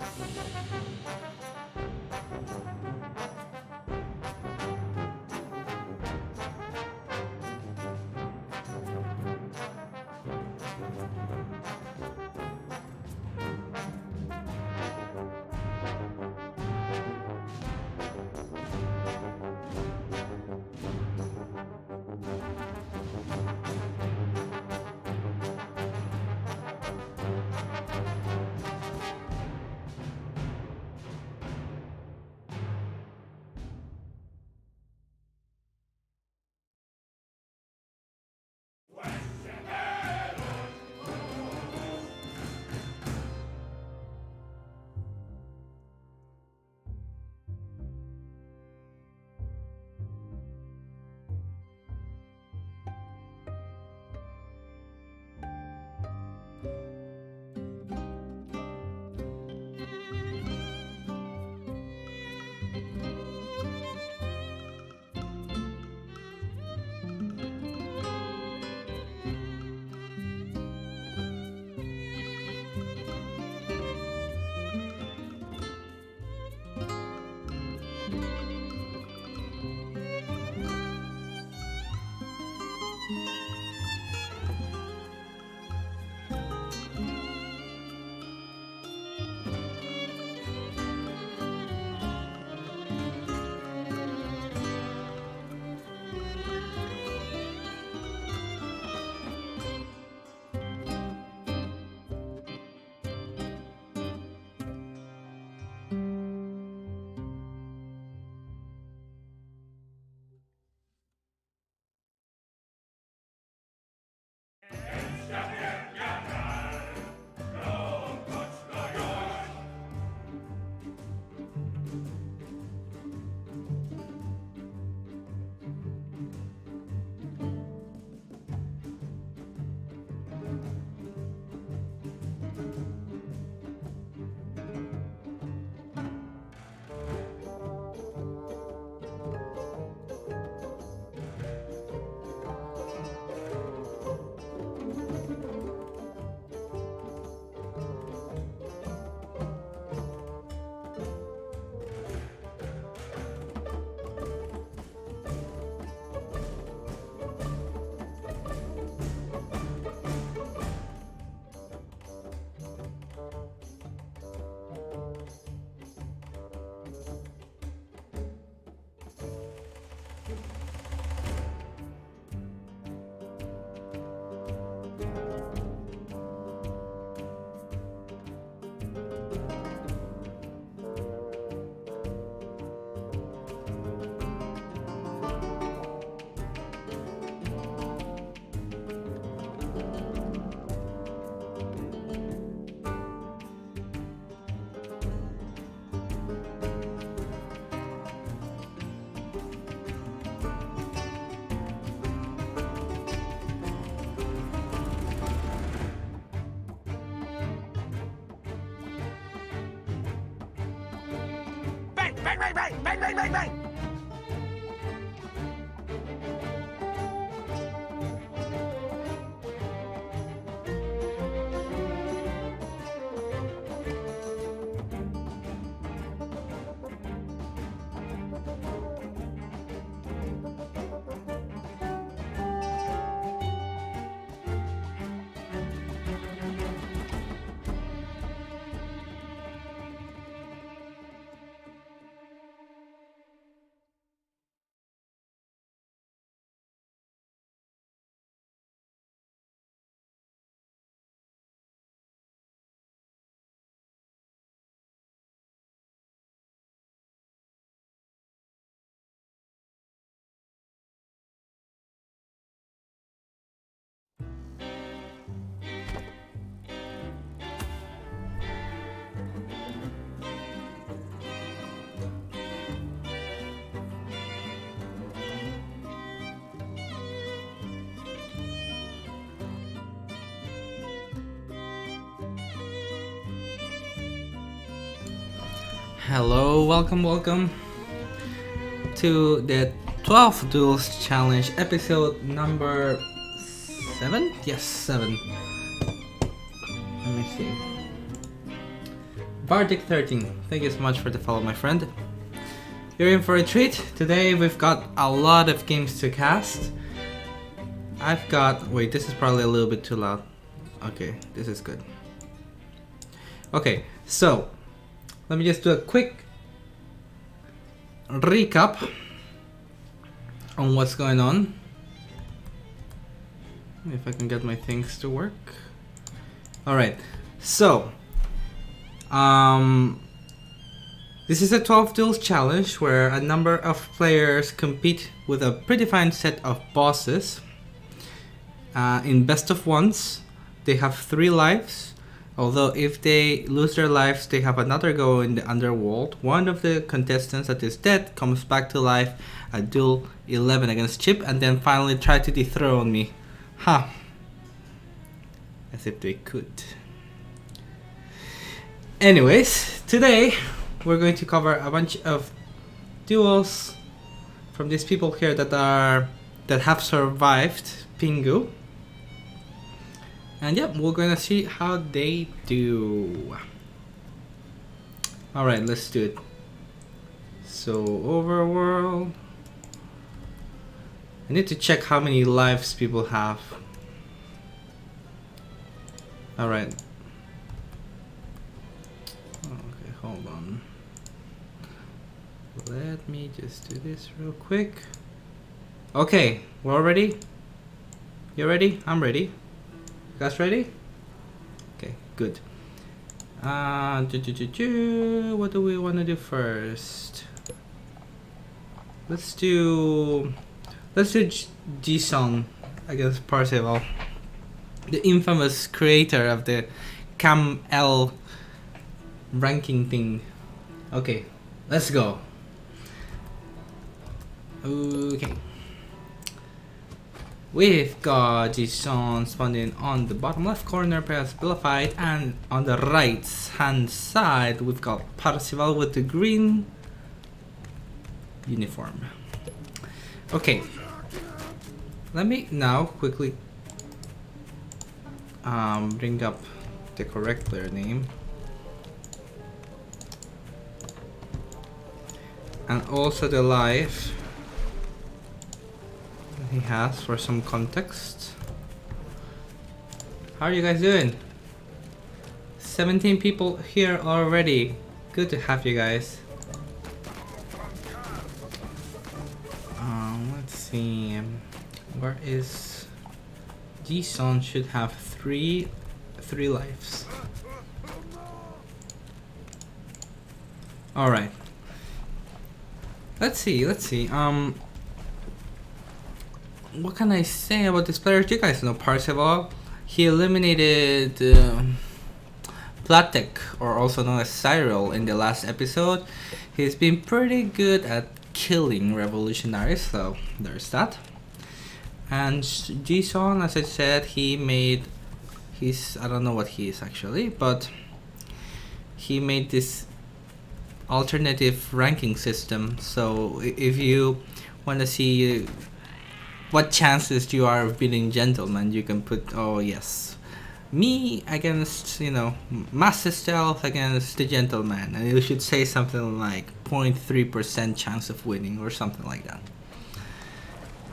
Bang, bang, bang, bang, bang, bang, bang. Hello, welcome to the 12th Duels Challenge, episode number 7? Yes, 7. Let me see. Bardic13, thank you so much for the follow, my friend. You're in for a treat. Today we've got a lot of games to cast. I've got... wait, this is probably a little bit too loud. Okay, this is good. Okay, so let me just do a quick recap on what's going on. If I can get my things to work. Alright, so this is a 12 Duels challenge where a number of players compete with a predefined set of bosses. In best of ones, they have 3 lives, although if they lose their lives, they have another go in the underworld. One of the contestants that is dead comes back to life at Duel 11 against Chip, and then finally try to dethrone me. Ha! As if they could. Anyways, today we're going to cover a bunch of duels from these people here that have survived Pingu. And yeah, we're gonna see how they do. Alright, let's do it. So, overworld. I need to check how many lives people have. Alright. Okay, hold on. Let me just do this real quick. Okay, we're all ready? You ready? I'm ready. You guys ready? Okay, good. What do we want to do first? Let's do Ji-sung against Parzival, the infamous creator of the Cam L ranking thing. Okay, let's go. Okay. We've got Ji-sung spawning on the bottom left corner, perhaps Vilified, and on the right hand side we've got Parzival with the green uniform. Okay, let me now quickly bring up the correct player name and also the life he has for some context. How are you guys doing? 17 people here already. Good to have you guys. Let's see. Where is Ji-sung? Should have three lives. All right. Let's see. What can I say about this player? You guys know Parzival. He eliminated Platek, or also known as Cyril, in the last episode. He's been pretty good at killing revolutionaries, so there's that. And Ji-sung, as I said, I don't know what he is actually, but he made this alternative ranking system. So if you want to see what chances you are of beating gentlemen, you can put, oh yes, me against, Master Stealth against the gentleman, and you should say something like 0.3% chance of winning or something like that.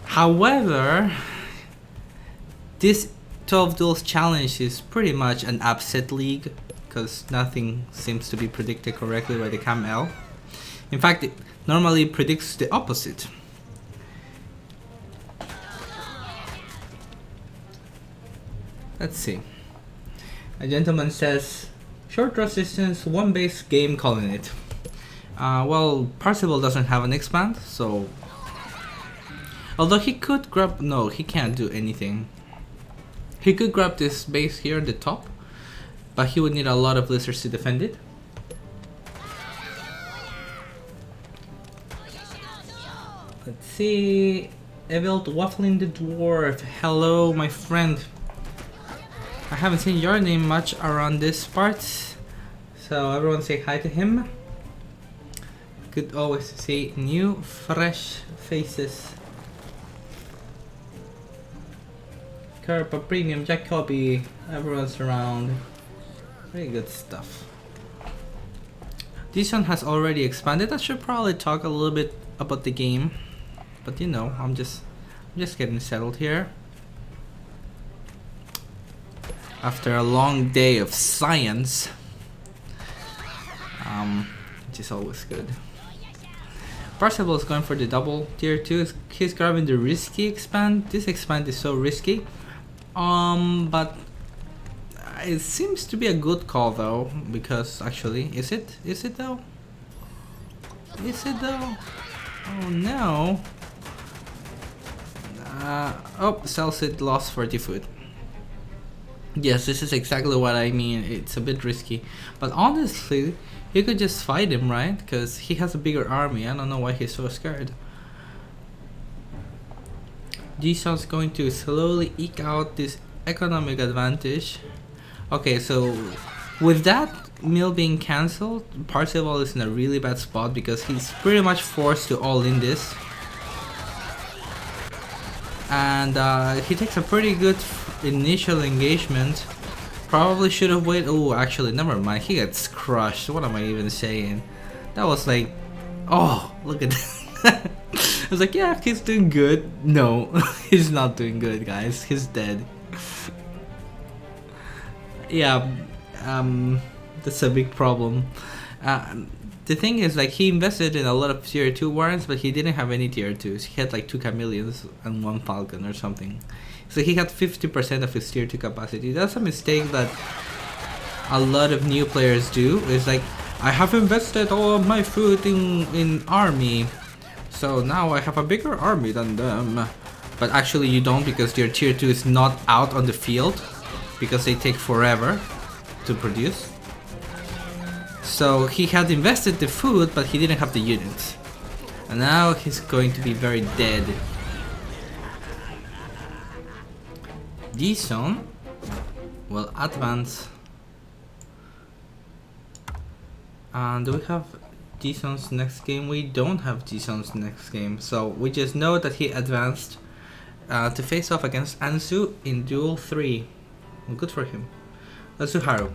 However, this 12 Duels challenge is pretty much an upset league because nothing seems to be predicted correctly by the Cam L. In fact, it normally predicts the opposite. Let's see. A gentleman says, short resistance, 1 base game, calling it. Well, Parzival doesn't have an expand, so... although he could grab... no, he can't do anything. He could grab this base here at the top, but he would need a lot of lizards to defend it. Let's see... Evil Waffling the Dwarf. Hello, my friend. I haven't seen your name much around this part, so everyone say hi to him. Could always see new, fresh faces. Kerpa, Premium, Jacoby, everyone's around. Very good stuff. This one has already expanded. I should probably talk a little bit about the game, but you know, I'm just getting settled here. After a long day of science, which is always good. Parzival is going for the double tier 2. He's grabbing the risky expand. This expand is so risky. But it seems to be a good call though, because actually, is it? Is it though? Is it though? Oh no. Oh, sells it, lost 40 foot. Yes, this is exactly what I mean. It's a bit risky. But honestly, you could just fight him, right? Because he has a bigger army. I don't know why he's so scared. Jison's going to slowly eke out this economic advantage. Okay, so with that mill being cancelled, Parzival is in a really bad spot because he's pretty much forced to all in this. And he takes a pretty good initial engagement. Probably should have waited. Oh, actually, never mind. He gets crushed. What am I even saying? That was like, oh, look at that. I was like, yeah, he's doing good. No, he's not doing good, guys. He's dead. Yeah, that's a big problem. The thing is, like, he invested in a lot of tier 2 warrants, but he didn't have any tier 2s. He had like 2 chameleons and 1 falcon or something. So he had 50% of his tier 2 capacity. That's a mistake that a lot of new players do. It's like, I have invested all of my food in army, so now I have a bigger army than them. But actually you don't, because your tier 2 is not out on the field, because they take forever to produce. So he had invested the food, but he didn't have the units. And now he's going to be very dead. Jison will advance. And do we have Jison's next game? We don't have Jison's next game. So we just know that he advanced to face off against Anzu in Duel 3. Well, good for him. Let's do Haru.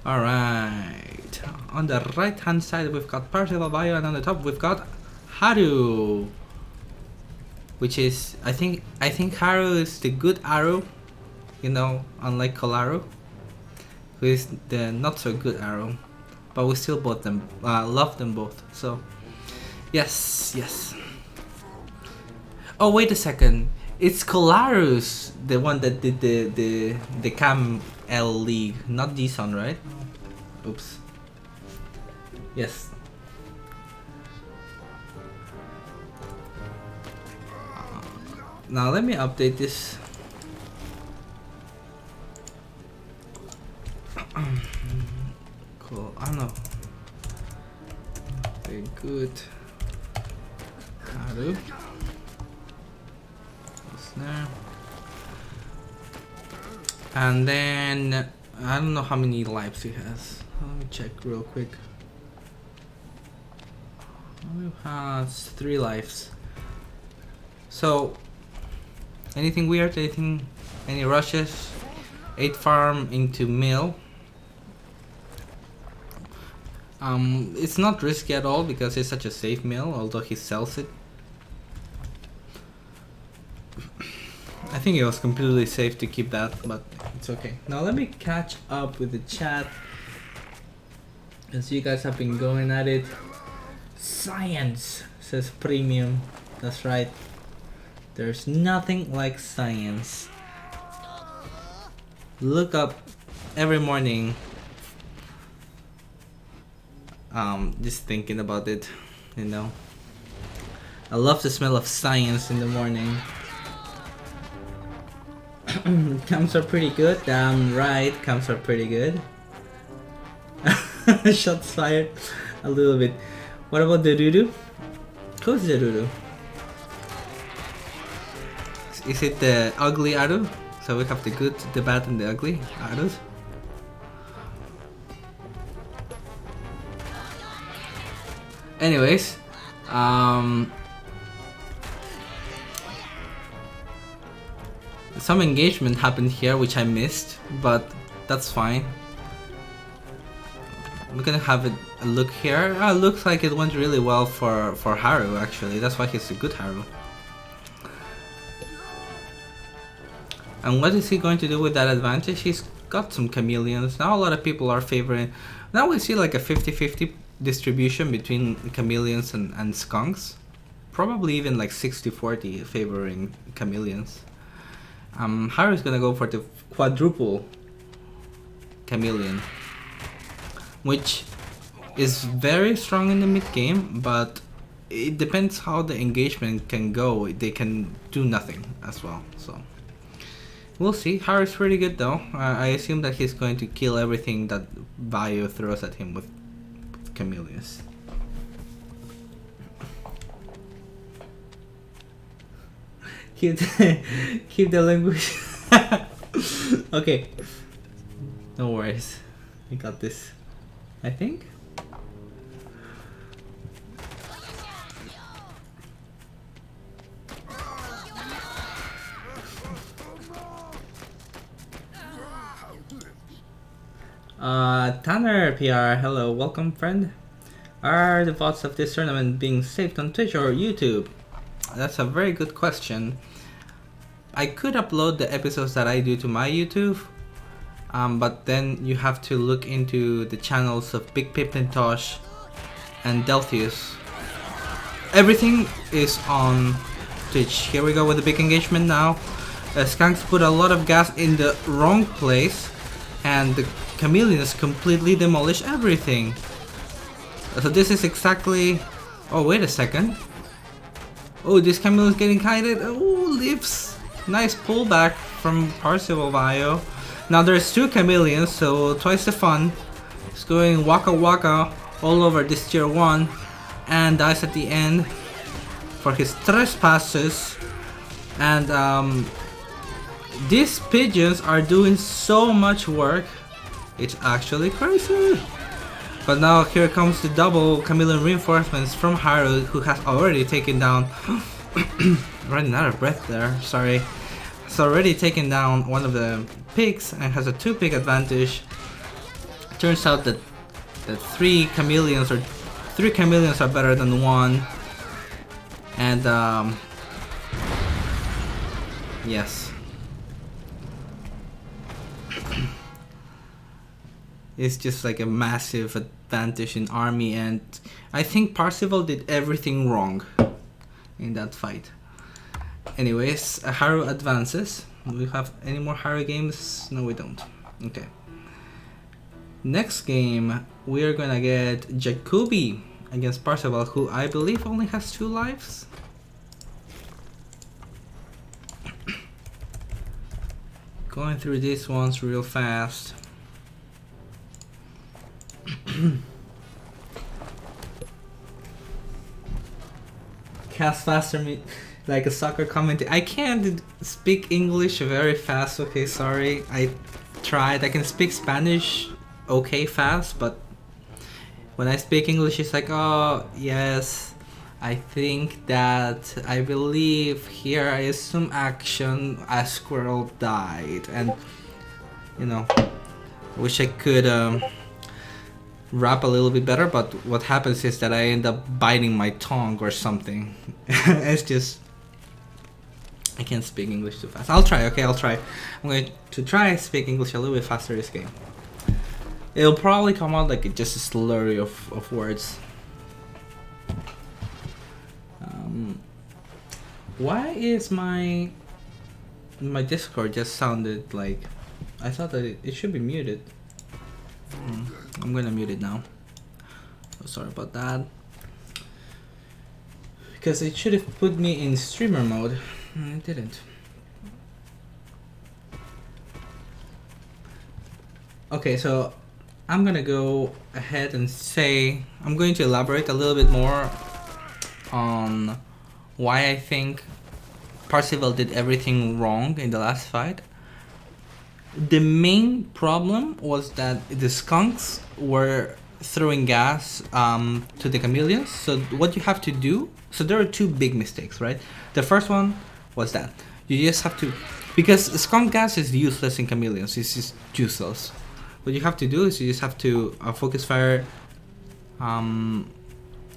Alright. On the right hand side we've got Parzival Bio, and on the top we've got Haru. Which is, I think Haru is the good arrow, you know, unlike Kolaru, who is the not so good arrow. But we still both them, love them both. So, yes, yes. Oh, wait a second. It's Kolaru's the one that did the Cam L League, not Jison, right? Oops. Yes. Now let me update this. Cool. I don't know. Okay, good. Haru. There. And then I don't know how many lives he has. Let me check real quick. He has 3 lives. So anything weird? Anything? Any rushes? 8 farm into mill. It's not risky at all because it's such a safe mill, although he sells it. I think it was completely safe to keep that, but it's okay. Now let me catch up with the chat, as you guys have been going at it. Science, says Premium. That's right. There's nothing like science. Look up every morning. Just thinking about it, you know. I love the smell of science in the morning. Cams are pretty good. Damn right, cams are pretty good. Shots fired a little bit. What about the Dudu? Who's the Dudu? Is it the ugly Aru? So we have the good, the bad, and the ugly Arus. Anyways, some engagement happened here which I missed, but that's fine. we're gonna have a look here. Looks like it went really well for Haru, actually. That's why he's a good Haru. And what is he going to do with that advantage? He's got some chameleons. Now a lot of people are favoring... Now we see like a 50-50 distribution between chameleons and skunks. Probably even like 60-40 favoring chameleons. Haru's gonna go for the quadruple chameleon, which is very strong in the mid game, but it depends how the engagement can go. They can do nothing as well, so we'll see. Haru's pretty good though. I assume that he's going to kill everything that Bayo throws at him with chameleons. Keep the language. Okay, no worries. We got this, I think. Tanner PR, hello, welcome friend. Are the VODs of this tournament being saved on Twitch or YouTube? That's a very good question. I could upload the episodes that I do to my YouTube, but then you have to look into the channels of Big Pipintosh and Delphius. Everything is on Twitch. Here we go with the big engagement now. Skunks put a lot of gas in the wrong place, and the chameleons completely demolish everything. So this is exactly... Oh, wait a second. Oh, this chameleon is getting kited. Oh, lives. Nice pullback from Parzival Bio. Now there's two chameleons, so twice the fun. It's going waka waka all over this tier 1 and dies at the end for his trespasses. And these pigeons are doing so much work. It's actually crazy. But now here comes the double chameleon reinforcements from Haru, who has already taken down running out of breath there, sorry. It's already taken down one of the pigs and has a 2-pig advantage. Turns out that three chameleons are better than one. And yes. It's just like a massive advantage in army, and I think Parzival did everything wrong in that fight. Anyways, Haru advances. Do we have any more Haru games? No, we don't. Okay. Next game, we are gonna get Jacoby against Parzival, who I believe only has 2 lives. Going through these ones real fast. Cast faster, me like a soccer commentator. I can't speak English very fast. Okay, sorry. I tried. I can speak Spanish okay fast, but when I speak English, it's like, oh yes, I think that, I believe here, I assume action, a squirrel died, and you know, wish I could rap a little bit better, but what happens is that I end up biting my tongue or something. It's just, I can't speak English too fast. I'll try, okay, I'll try. I'm going to try speak English a little bit faster this game. It'll probably come out like just a slurry of words. Why is my Discord just sounded like, I thought that it should be muted. I'm gonna mute it now. Oh, sorry about that. Because it should have put me in streamer mode. It didn't. Okay, so I'm gonna go ahead and say, I'm going to elaborate a little bit more on why I think Parzival did everything wrong in the last fight. The main problem was that the skunks were throwing gas to the chameleons. So what you have to do, so there are 2 big mistakes, right? The first one was that you just have to, because skunk gas is useless in chameleons, it's just useless. what you have to do is you just have to focus fire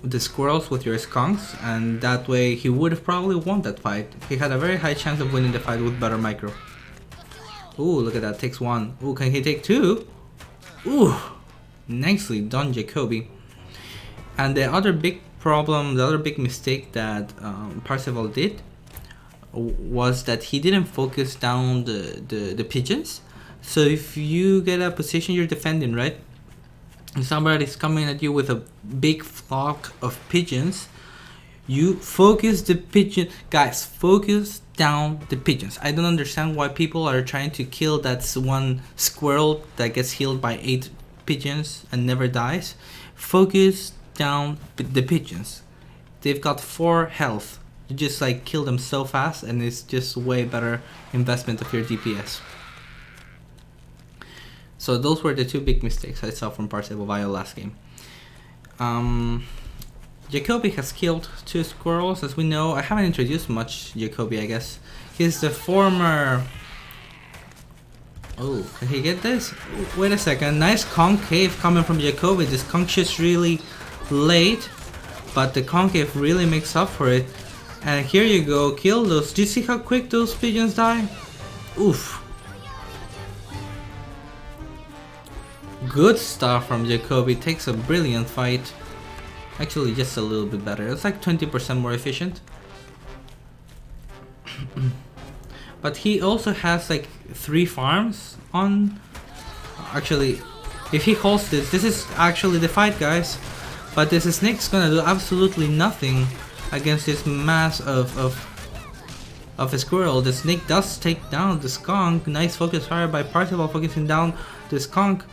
the squirrels with your skunks, and that way he would have probably won that fight. He had a very high chance of winning the fight with better micro. Ooh, look at that, takes one. Ooh, can he take two? Ooh, nicely done, Jacoby. And the other big problem, the other big mistake that Parzival did was that he didn't focus down the pigeons. So if you get a position you're defending, right? And somebody's coming at you with a big flock of pigeons, you focus the pigeon. Guys, focus down the pigeons. I don't understand why people are trying to kill that one squirrel that gets healed by 8 pigeons and never dies. Focus down the pigeons. They've got 4 health. You just like kill them so fast, and it's just way better investment of your DPS. So those were the 2 big mistakes I saw from Parzival Vio last game. Jacoby has killed 2 squirrels, as we know. I haven't introduced much Jacoby, I guess. He's the former... Oh, can he get this? Wait a second. Nice concave coming from Jacoby. This conch shit's really late, but the concave really makes up for it. And here you go. Kill those. Do you see how quick those pigeons die? Oof. Good stuff from Jacoby. Takes a brilliant fight. Actually, just a little bit better. It's like 20% more efficient. But he also has like 3 farms on. Actually, if he holds this, this is actually the fight, guys. But this snake's gonna do absolutely nothing against this mass of a squirrel. The snake does take down the skunk. Nice focus fire by Parzival focusing down the skunk.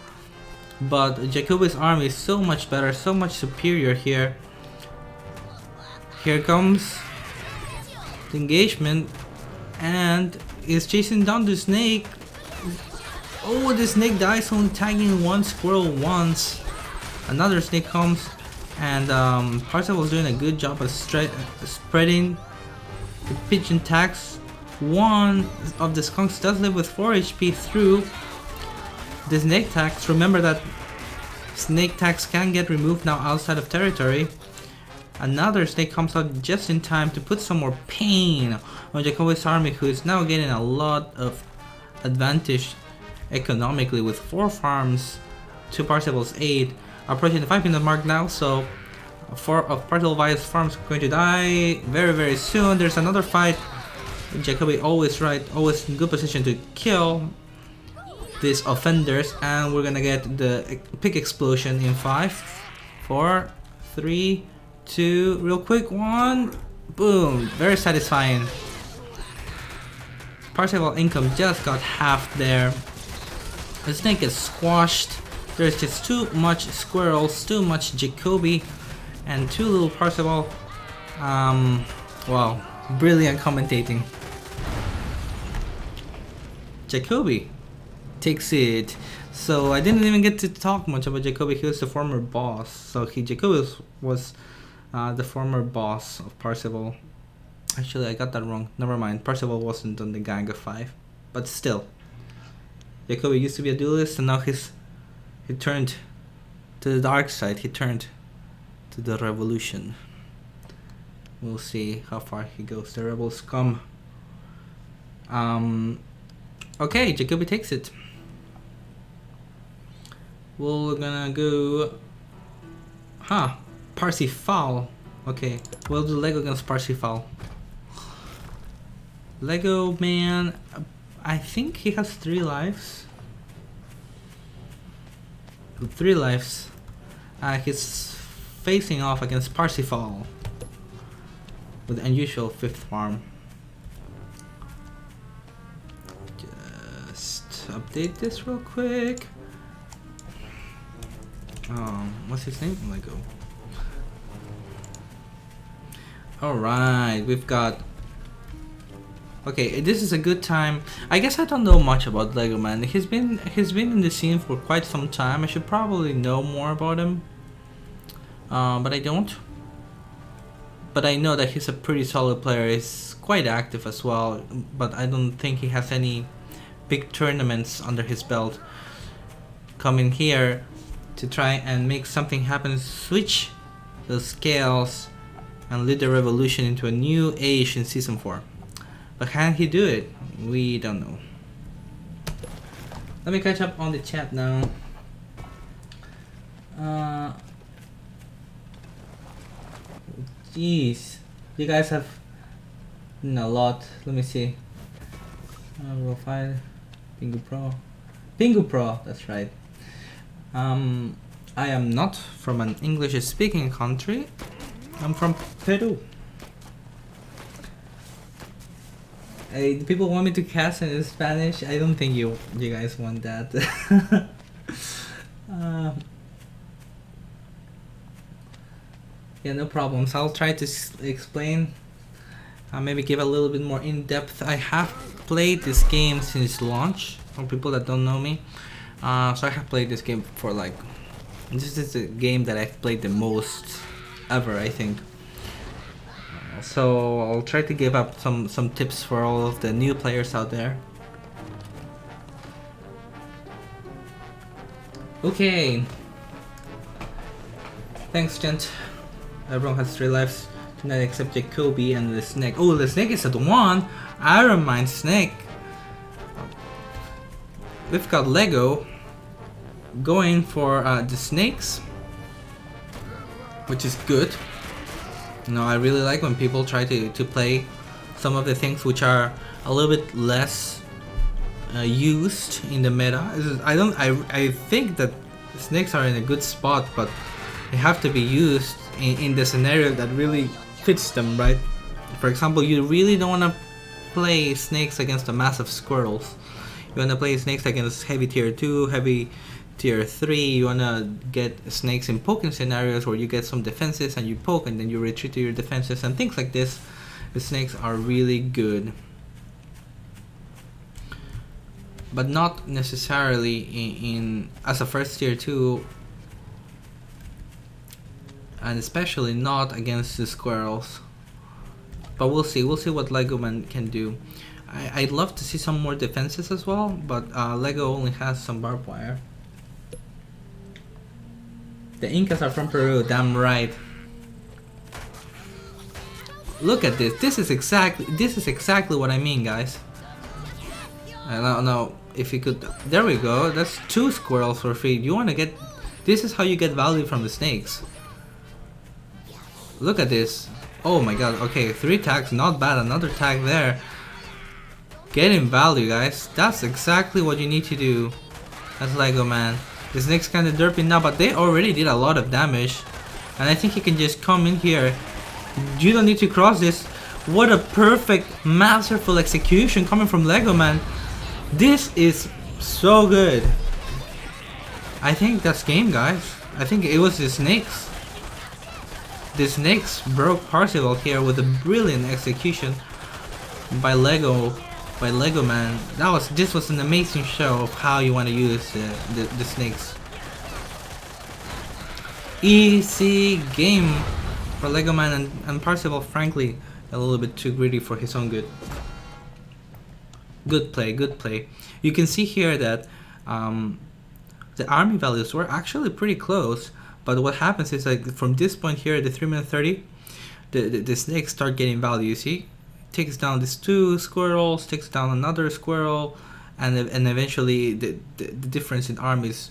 But Jacoby's army is so much better, so much superior here. Here comes the engagement, and is chasing down the snake. Oh, the snake dies on tagging one squirrel once. Another snake comes, and Parzival's doing a good job of spreading the pigeon tags. One of the skunks does live with 4 HP through the snake tags. Remember that snake tags can get removed now outside of territory. Another snake comes out just in time to put some more pain on Jacoby's army, who is now getting a lot of advantage economically with 4 farms to Parzival's 8. Approaching the 5-minute mark now, so 4 of Parzival Vio's farms are going to die very soon. There's another fight. Jacoby always right, always in good position to kill these offenders, and we're gonna get the pick explosion in 5, 4, 3, 2, real quick, 1, boom, very satisfying. Parzival income just got half there. The snake is squashed. There's just too much squirrels, too much Jacoby, and too little Parzival. Wow, brilliant commentating. Jacoby takes it. So I didn't even get to talk much about Jacoby. He was the former boss. So Jacoby was the former boss of Parzival. Actually, I got that wrong. Never mind. Parzival wasn't on the gang of 5, but still, Jacoby used to be a duelist, and now he turned to the dark side. He turned to the revolution. We'll see how far he goes. The rebels come. Okay, Jacoby takes it. We're gonna go... Parsifal. Okay, we'll do Lego against Parsifal. Lego man, I think he has 3 lives. 3 lives. He's facing off against Parsifal with the unusual 5th farm. Just update this real quick. What's his name? Lego. Alright, we've got... Okay, this is a good time. I guess I don't know much about Lego Man. He's been in the scene for quite some time. I should probably know more about him. But I don't. But I know that he's a pretty solid player. He's quite active as well. But I don't think he has any big tournaments under his belt. come in here to try and make something happen, switch the scales and lead the revolution into a new age in season 4. But can he do it? We don't know. Let me catch up on the chat now. Jeez, you guys have a lot. Let me see. Profile, Pingu Pro. That's right. I am not from an English-speaking country. I'm from Peru. People want me to cast in Spanish. I don't think you guys want that. Yeah, no problems. I'll try to explain. Maybe give a little bit more in depth. I have played this game since launch. For people that don't know me, so I have played this game for like. This is the game that I've played the most ever, I think. So I'll try to give up some tips for all of the new players out there. Okay. Thanks, gent. Everyone has 3 lives tonight except Jacoby and the snake. Oh, the snake is at 1. Iron Mine snake. We've got Lego going for the snakes, which is good. You know, I really like when people try to play some of the things which are a little bit less used in the meta. I think that snakes are in a good spot, but they have to be used in the scenario that really fits them, right? For example, you really don't want to play snakes against the massive squirrels. You want to play snakes against heavy tier 2, heavy tier 3. You want to get snakes in poking scenarios where you get some defenses and you poke and then you retreat to your defenses and things like this. The snakes are really good, but not necessarily in as a first tier 2, and especially not against the squirrels. But we'll see what Lego Man can do. I'd love to see some more defenses as well, but Lego only has some barbed wire. The Incas are from Peru, damn right. Look at this. This is exactly what I mean, guys. I don't know if you could. There we go. That's 2 squirrels for free. You want to get. This is how you get value from the snakes. Look at this. Oh my god. Okay, 3 tags, not bad. Another tag there. Getting value, guys. That's exactly what you need to do. That's Lego Man. The snake's kind of derpy now, but they already did a lot of damage. And I think he can just come in here. You don't need to cross this. What a perfect, masterful execution coming from Lego Man. This is so good. I think that's game, guys. I think it was the snakes. The snakes broke Parzival here with a brilliant execution by Lego Man. This was an amazing show of how you want to use the snakes. Easy game for Lego Man and Parzival, frankly, a little bit too greedy for his own good. Good play. You can see here that the army values were actually pretty close, but what happens is like from this point here, the 3 minute 30, the snakes start getting value. You see, takes down these 2 squirrels, takes down another squirrel, and eventually the difference in armies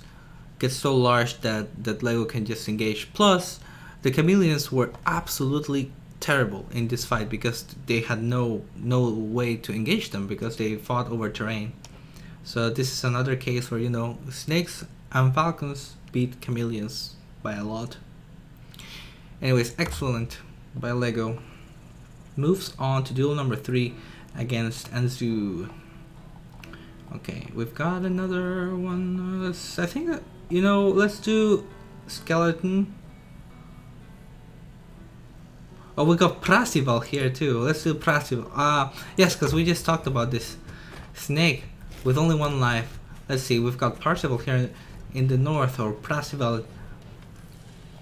gets so large that Lego can just engage. Plus, the chameleons were absolutely terrible in this fight because they had no way to engage them because they fought over terrain. So this is another case where, you know, snakes and falcons beat chameleons by a lot. Anyways, excellent by Lego. Moves on to duel number 3 against Anzu. Okay, we've got another one. I think that, you know, let's do skeleton. Oh, we got Parzival here too. Let's do Parzival. Yes, because we just talked about this snake with only 1 life. Let's see, we've got Parzival here in the north, or Parzival.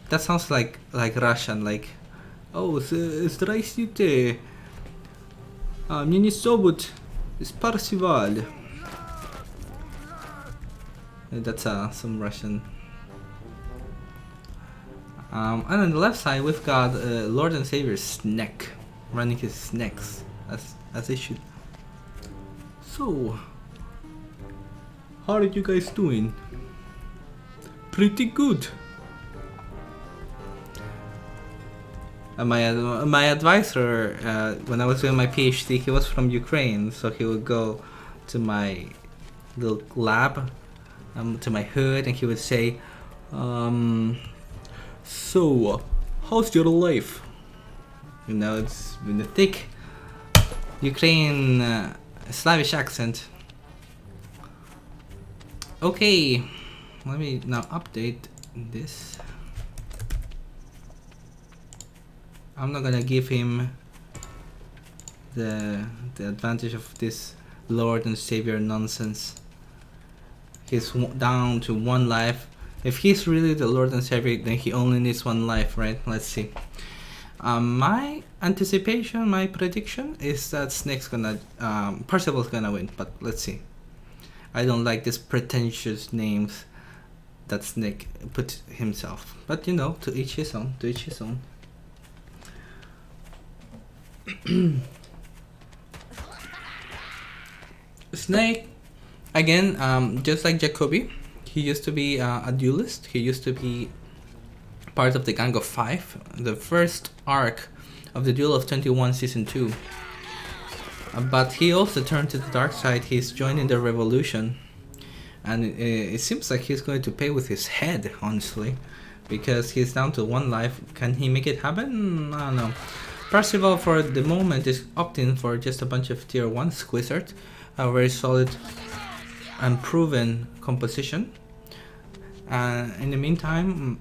That sounds like Russian, like, oh, здрасте. Меня зовут Parzival. That's some Russian. And on the left side, we've got Lord and Savior Snake running his snakes as they should. So, how are you guys doing? Pretty good. My advisor, when I was doing my PhD, he was from Ukraine, so he would go to my little lab, to my hood, and he would say, so, how's your life? You know, it's in a thick Ukrainian Slavish accent. Okay, let me now update this. I'm not gonna give him the advantage of this Lord and Savior nonsense. He's down to 1 life. If he's really the Lord and Savior, then he only needs 1 life, right? Let's see. My anticipation, my prediction is that Snake's gonna, Percival's gonna win, but let's see. I don't like these pretentious names that Snake put himself. But you know, to each his own, to each his own. Snake, again, just like Jacoby, he used to be a duelist. He used to be part of the Gang of Five, the first arc of the Duel of 21 Season 2. But he also turned to the dark side. He's joining the revolution. And it seems like he's going to pay with his head, honestly. Because he's down to 1 life. Can he make it happen? I don't know. Percival, for the moment, is opting for just a bunch of tier 1 Squizzard. A very solid and proven composition. In the meantime,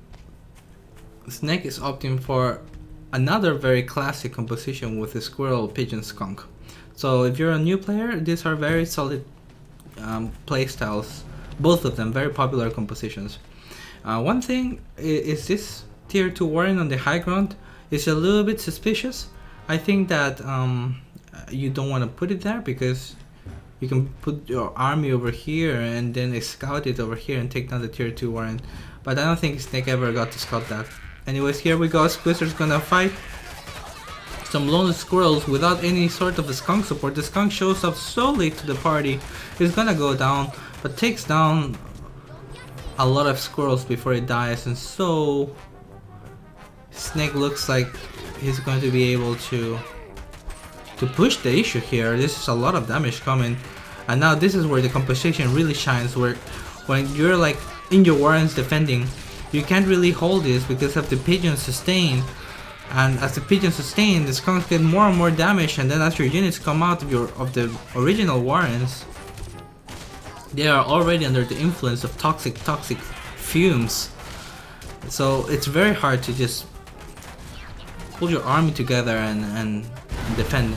Snake is opting for another very classic composition with the Squirrel Pigeon Skunk. So if you're a new player, these are very solid playstyles. Both of them very popular compositions. One thing is this tier 2 Warren on the high ground is a little bit suspicious. I think that you don't want to put it there because you can put your army over here and then scout it over here and take down the tier 2 Warren. But I don't think Snake ever got to scout that. Anyways, here we go. Squizzer's gonna fight some lone squirrels without any sort of a skunk support. The skunk shows up so late to the party. He's gonna go down, but takes down a lot of squirrels before he dies, and so Snake looks like he's going to be able to push the issue here. This is a lot of damage coming, and now this is where the composition really shines, where when you're like in your warrens defending, you can't really hold this because of the pigeon sustain. And as the pigeons sustain, the skunks get more and more damage, and then as your units come out of the original warrens, they are already under the influence of toxic fumes. So it's very hard to just pull your army together and defend.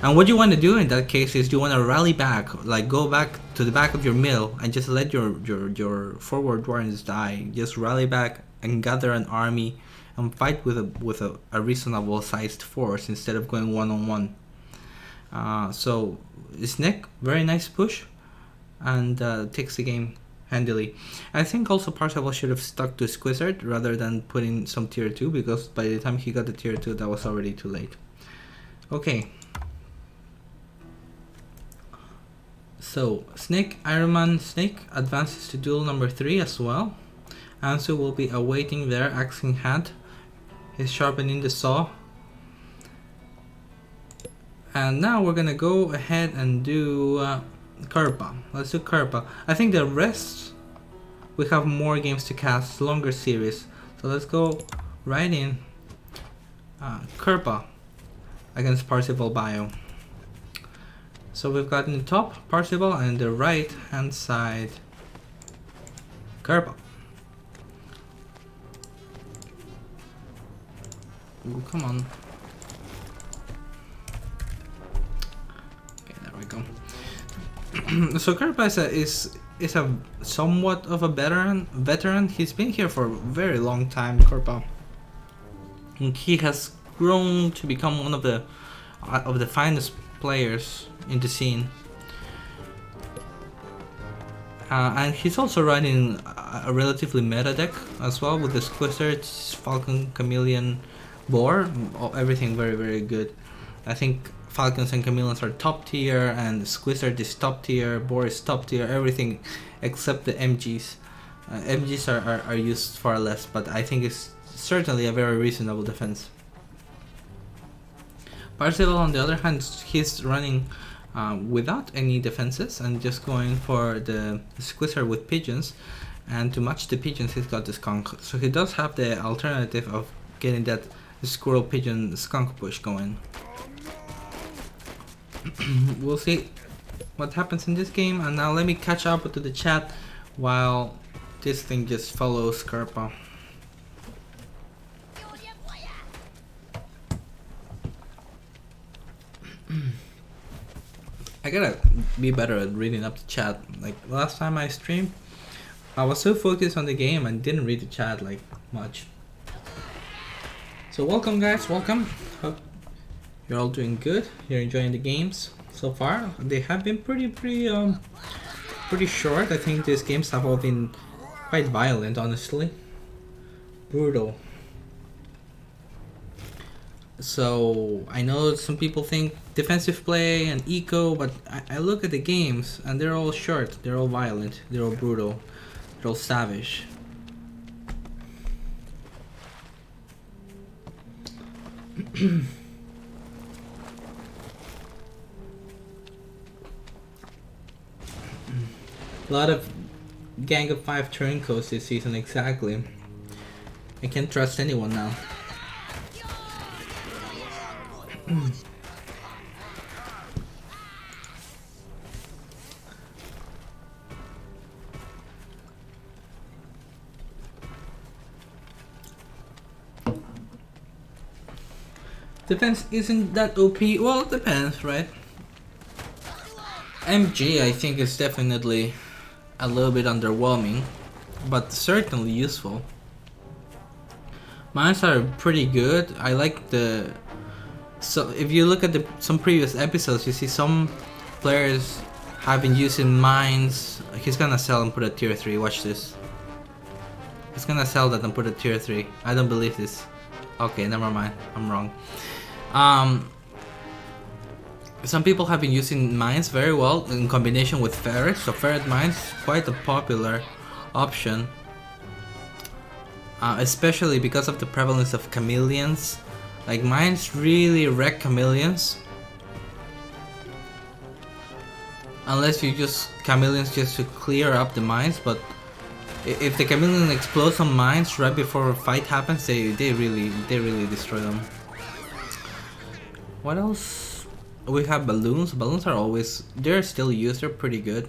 And what you want to do in that case is you want to rally back, like go back to the back of your mill and just let your forward warrens die. Just rally back and gather an army and fight with a reasonable sized force instead of going 1-on-1. So Snake, very nice push, and takes the game handily. I think also Percival should have stuck to Squizzard rather than putting some tier 2, because by the time he got the tier 2 that was already too late. Okay. So Snake, Iron Man Snake advances to duel number 3 as well. Ansu will be awaiting their axe in hand. He's sharpening the saw. And now we're gonna go ahead and do Kerpa. Let's do Kerpa. I think the rest, we have more games to cast, longer series. So let's go right in. Kerpa against Parzival Bio. So we've got in the top Parzival and the right hand side Kerpa. Ooh, come on. Okay, there we go. So Kerpa is a somewhat of a veteran. He's been here for a very long time, Kerpa. And he has grown to become one of the finest players in the scene. And he's also running a relatively meta deck as well with the Squizzard, Falcon, Chameleon, Boar. Everything very, very good. I think Falcons and Chameleons are top tier, and Squizzard is top tier, Boar is top tier, everything except the MGs. MGs are used far less, but I think it's certainly a very reasonable defense. Parzival, on the other hand, he's running without any defenses and just going for the Squizzer with pigeons, and to match the pigeons he's got the skunk, so he does have the alternative of getting that squirrel pigeon skunk push going. We'll see what happens in this game, and now let me catch up to the chat while this thing just follows Karpa. I gotta be better at reading up the chat. Like last time I streamed, I was so focused on the game and didn't read the chat like much. So welcome guys, welcome. Hope you're all doing good. You're enjoying the games so far. They have been pretty short. I think these games have all been quite violent, honestly. Brutal. So I know some people think defensive play and eco, but I look at the games and they're all short, they're all violent, they're all brutal, they're all savage. A lot of Gang of 5 turncoats this season, exactly. I can't trust anyone now. Defense isn't that OP. Well, it depends, right? MG, I think, is definitely a little bit underwhelming, but certainly useful. Mines are pretty good. I like the... So if you look at some previous episodes, you see some players have been using mines. He's gonna sell and put a tier 3. Watch this. He's gonna sell that and put a tier 3. I don't believe this. Okay, never mind. I'm wrong. Some people have been using mines very well in combination with ferret. So ferret mines, quite a popular option. Especially because of the prevalence of chameleons. Like mines really wreck chameleons. Unless you use chameleons just to clear up the mines, but if the chameleon explodes on mines right before a fight happens, they really destroy them. What else? We have balloons. Balloons are always, they're still used, they're pretty good.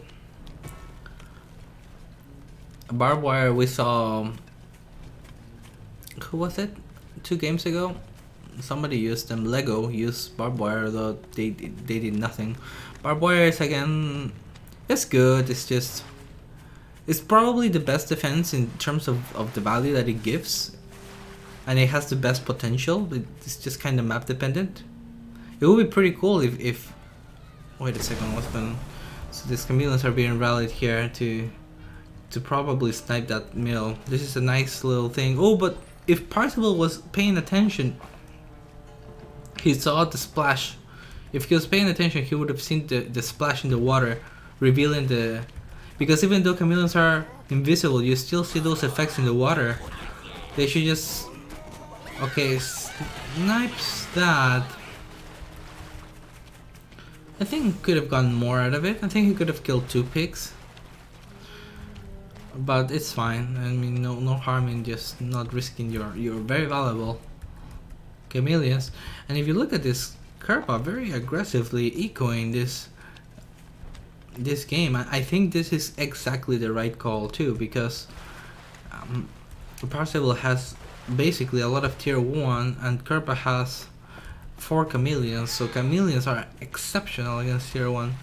Barbed wire, we saw, who was it? 2 games ago? Somebody used them. Lego used barbed wire, though they did nothing. Barbed wire is, again, it's good. It's just, it's probably the best defense in terms of the value that it gives, and it has the best potential. It's just kind of map dependent. It would be pretty cool if wait a second, what's going on? So these chameleons are being rallied here to probably snipe that mill. This is a nice little thing. Oh, but if Parzival was paying attention, he saw the splash. If he was paying attention, he would have seen the splash in the water, revealing the... Because even though chameleons are invisible, you still see those effects in the water. They should just... Okay, snipes that. I think he could have gotten more out of it. I think he could have killed 2 pigs. But it's fine. I mean, no harm in just not risking your very valuable chameleons. And if you look at this Karpa very aggressively echoing this game, I think this is exactly the right call too, because Parzival has basically a lot of tier 1 and Karpa has 4 chameleons, so chameleons are exceptional against tier 1.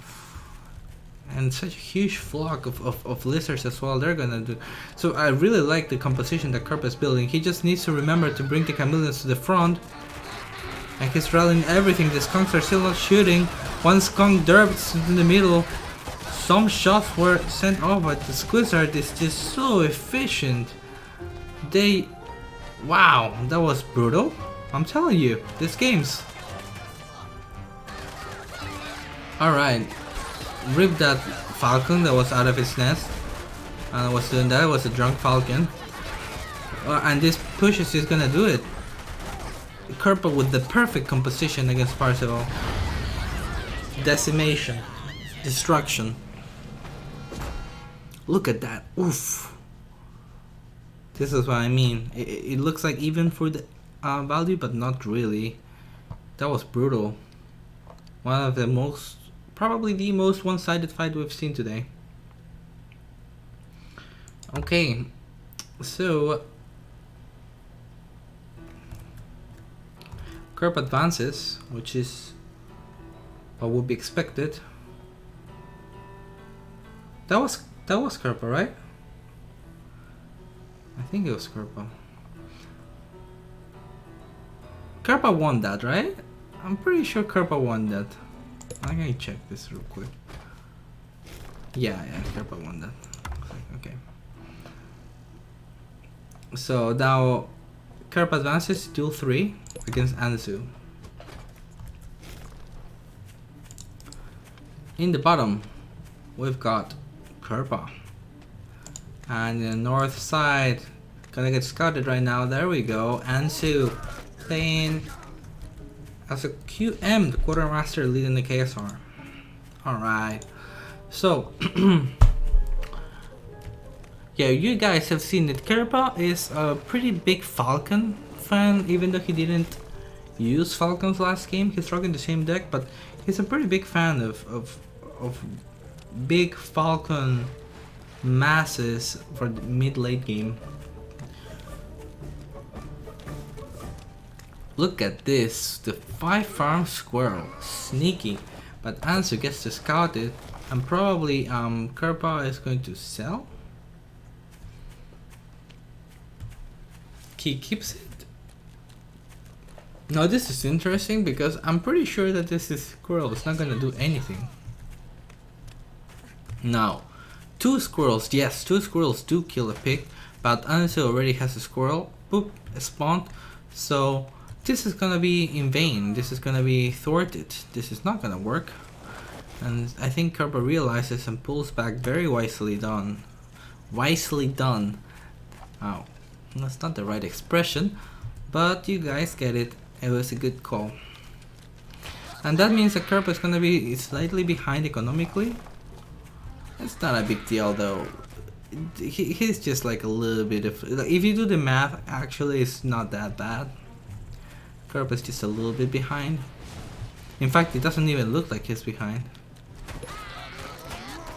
And such a huge flock of lizards as well, they're gonna do. So I really like the composition that Karpa is building. He just needs to remember to bring the chameleons to the front. And he's rallying everything. The skunks are still not shooting. One skunk derps in the middle. some shots were sent off, but the Squizzard is just so efficient. They... Wow, that was brutal. I'm telling you, these games. Alright. Rip that falcon that was out of its nest. And I was doing that, it was a drunk falcon. And this push is just gonna do it. Kerpa with the perfect composition against Parzival. Decimation. Destruction. Look at that. Oof. This is what I mean. It looks like even for the value, but not really. That was brutal. One of the most, probably the most one-sided fight we've seen today. Okay, so Kerp advances, which is what would be expected. That was Kerpa, right? I think it was Kerpa. Kerpa won that, right? I'm pretty sure Kerpa won that. I'm gonna check this real quick. Yeah, Kerpa won that. Okay. So now Kerp advances to duel 3 against Anzu. In the bottom, we've got Kerpa. And the north side, gonna get scouted right now. There we go. Anzu playing as a QM, the quartermaster leading the KSR. Alright. So yeah, you guys have seen that Kerpa is a pretty big Falcon fan, even though he didn't use Falcons last game. He's rocking the same deck, but he's a pretty big fan of big Falcon masses for the mid-late game. Look at this, the 5-farm squirrel, sneaky, but Anzu gets to scout it, and probably Kerpa is going to sell. He keeps it. Now this is interesting because I'm pretty sure that this is squirrel is not gonna do anything. Now, 2 squirrels, yes, 2 squirrels do kill a pig, but Anzu already has a squirrel, boop, spawned, so this is gonna be in vain, this is gonna be thwarted, this is not gonna work. And I think Kerpa realizes and pulls back. Very wisely done. Wisely done. Oh, that's not the right expression, but you guys get it. It was a good call. And that means that Kerpa is gonna be slightly behind economically. It's not a big deal though. He's just like a little bit of... If you do the math, actually it's not that bad. Kerpa is just a little bit behind. In fact, it doesn't even look like he's behind.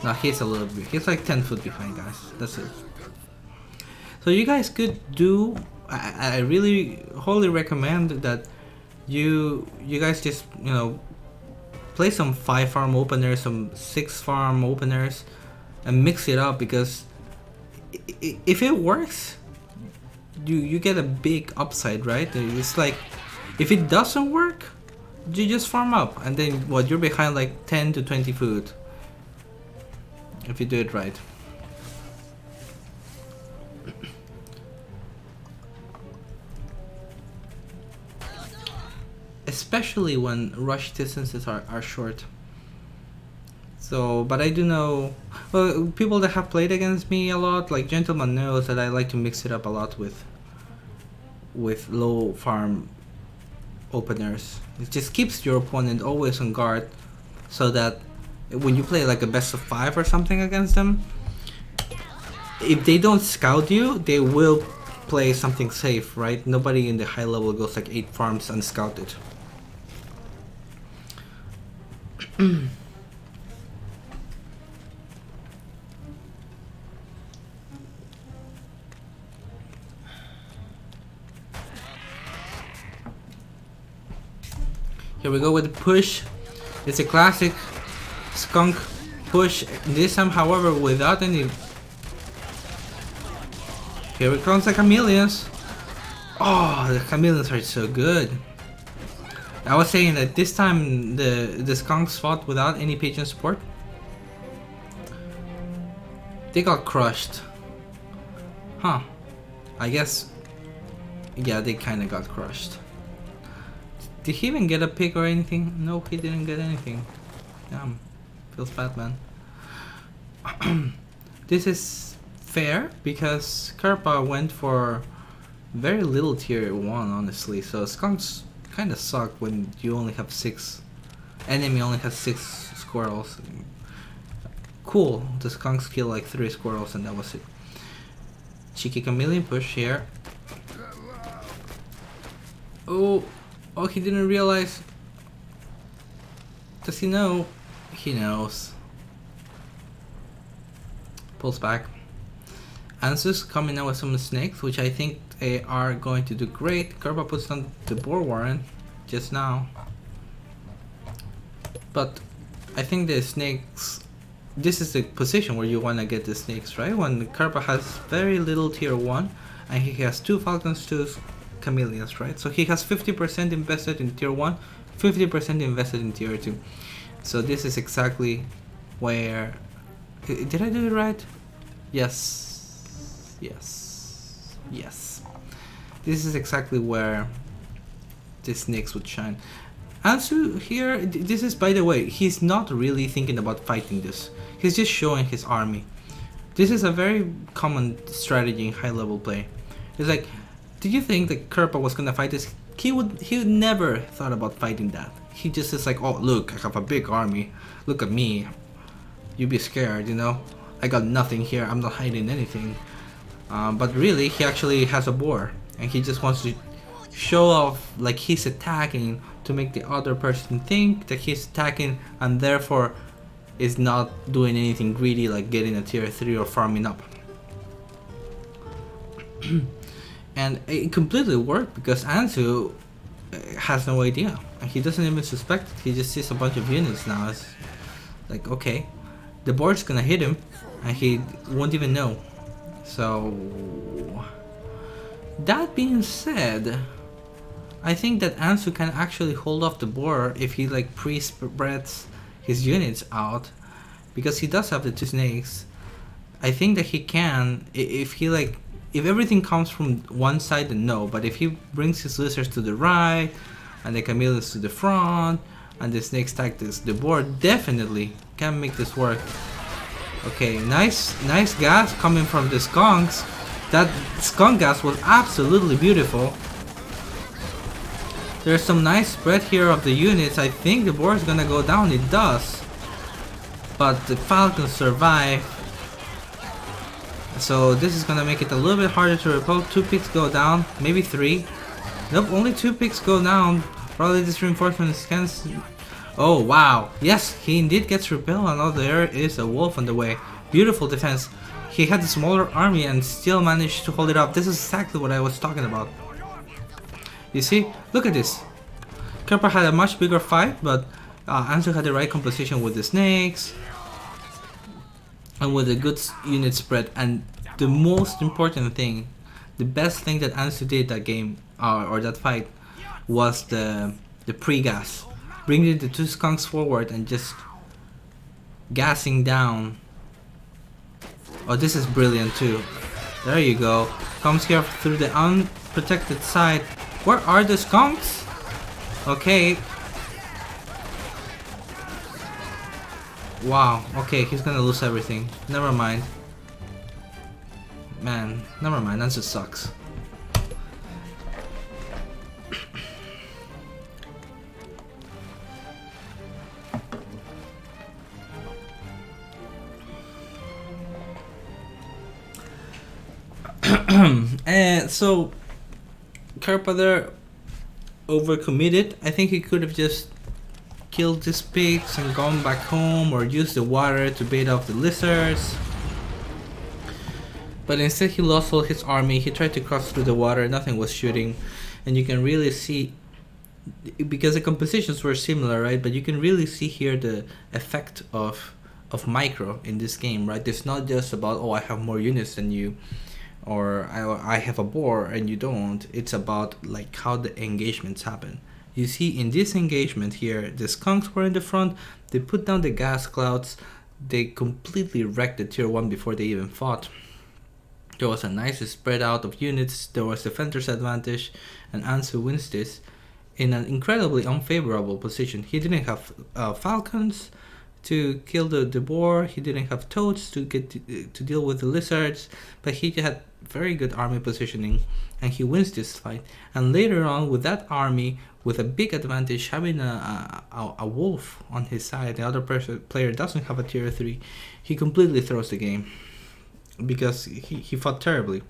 No, he's a little bit. He's like 10 foot behind, guys. That's it. So you guys could do... I really wholly recommend that you guys just, you know, play some 5-farm openers, some 6-farm openers, and mix it up, because if it works, you get a big upside, right? It's like, if it doesn't work, you just farm up, and then what, you're behind like 10 to 20 food if you do it right. Especially when rush distances are short. So, but I do know, well, people that have played against me a lot, like Gentleman knows that I like to mix it up a lot with low farm openers. It just keeps your opponent always on guard, so that when you play like a best of 5 or something against them, if they don't scout you, they will play something safe, right? Nobody in the high level goes like 8 farms unscouted. Here we go with the push. It's a classic skunk push. This time, however, without any... Here it comes the chameleons. Oh, the chameleons are so good. I was saying that this time the skunks fought without any patient support. They got crushed. Huh. I guess... Yeah, they kinda got crushed. Did he even get a pick or anything? No, he didn't get anything. Damn. Feels bad, man. This is fair because Karpa went for very little tier 1, honestly. So skunks kinda suck when you only have 6. Enemy only has 6 squirrels. Cool, the skunks kill like 3 squirrels and that was it. Cheeky chameleon push here. Oh, he didn't realize. Does he know? He knows. Pulls back. Ansu's coming out with some snakes, which I think they are going to do great. Kerba puts on the boar warren just now. But I think the snakes... This is the position where you want to get the snakes, right? When Kerba has very little tier 1 and he has 2 falcons, 2 chameleons, right? So he has 50% invested in tier 1, 50% invested in tier 2. So this is exactly where... Did I do it right? Yes. Yes. Yes. This is exactly where the snakes would shine. Ansu here, this is, by the way, he's not really thinking about fighting this. He's just showing his army. This is a very common strategy in high level play. It's like, did you think that Kerpa was gonna fight this? He would never thought about fighting that. He just is like, oh look, I have a big army. Look at me. You'd be scared, you know? I got nothing here, I'm not hiding anything. But really, he actually has a boar. And he just wants to show off like he's attacking to make the other person think that he's attacking and therefore is not doing anything greedy like getting a tier 3 or farming up. And it completely worked because Ansu has no idea. And he doesn't even suspect it. He just sees a bunch of units now. It's like, okay, the board's gonna hit him and he won't even know. So that being said, I think that Ansu can actually hold off the boar if he like pre-spreads his units out, because he does have the 2 snakes. I think that he can, if he like, if everything comes from one side, then no, but if he brings his lizards to the right and the chameleons to the front and the snakes tag the board, definitely can make this work. Okay, nice gas coming from the skunks. That skunk gas was absolutely beautiful. There's some nice spread here of the units. I think the board is gonna go down. It does. But the falcons survive. So this is gonna make it a little bit harder to repel. 2 picks go down. Maybe 3. Nope, only 2 picks go down. Probably this reinforcement scans. Oh wow. Yes, he indeed gets repelled. And now there is a wolf on the way. Beautiful defense. He had a smaller army and still managed to hold it up. This is exactly what I was talking about. You see? Look at this. Kerpa had a much bigger fight, but Ansu had the right composition with the snakes and with a good unit spread. And the most important thing, the best thing that Ansu did that game or that fight was the pre-gas, bringing the 2 skunks forward and just gassing down. Oh, this is brilliant too. There you go. Comes here through the unprotected side. Where are the skunks? Okay. Wow. Okay, he's gonna lose everything. Never mind. Man, never mind. That just sucks. And so Kerpa there overcommitted. I think he could have just killed these pigs and gone back home or used the water to bait off the lizards. But instead he lost all his army. He tried to cross through the water, nothing was shooting. And you can really see, because the compositions were similar, right? But you can really see here the effect of micro in this game, right? It's not just about, oh, I have more units than you, or I have a boar and you don't. It's about like how the engagements happen. You see in this engagement here, the skunks were in the front, they put down the gas clouds, they completely wrecked the tier 1 before they even fought. There was a nice spread out of units, there was defender's advantage, and Ansu wins this in an incredibly unfavorable position. He didn't have falcons to kill the boar, he didn't have toads to deal with the lizards, but he had very good army positioning, and he wins this fight. And later on, with that army, with a big advantage, having a wolf on his side, the other player doesn't have a tier 3, he completely throws the game. Because he fought terribly.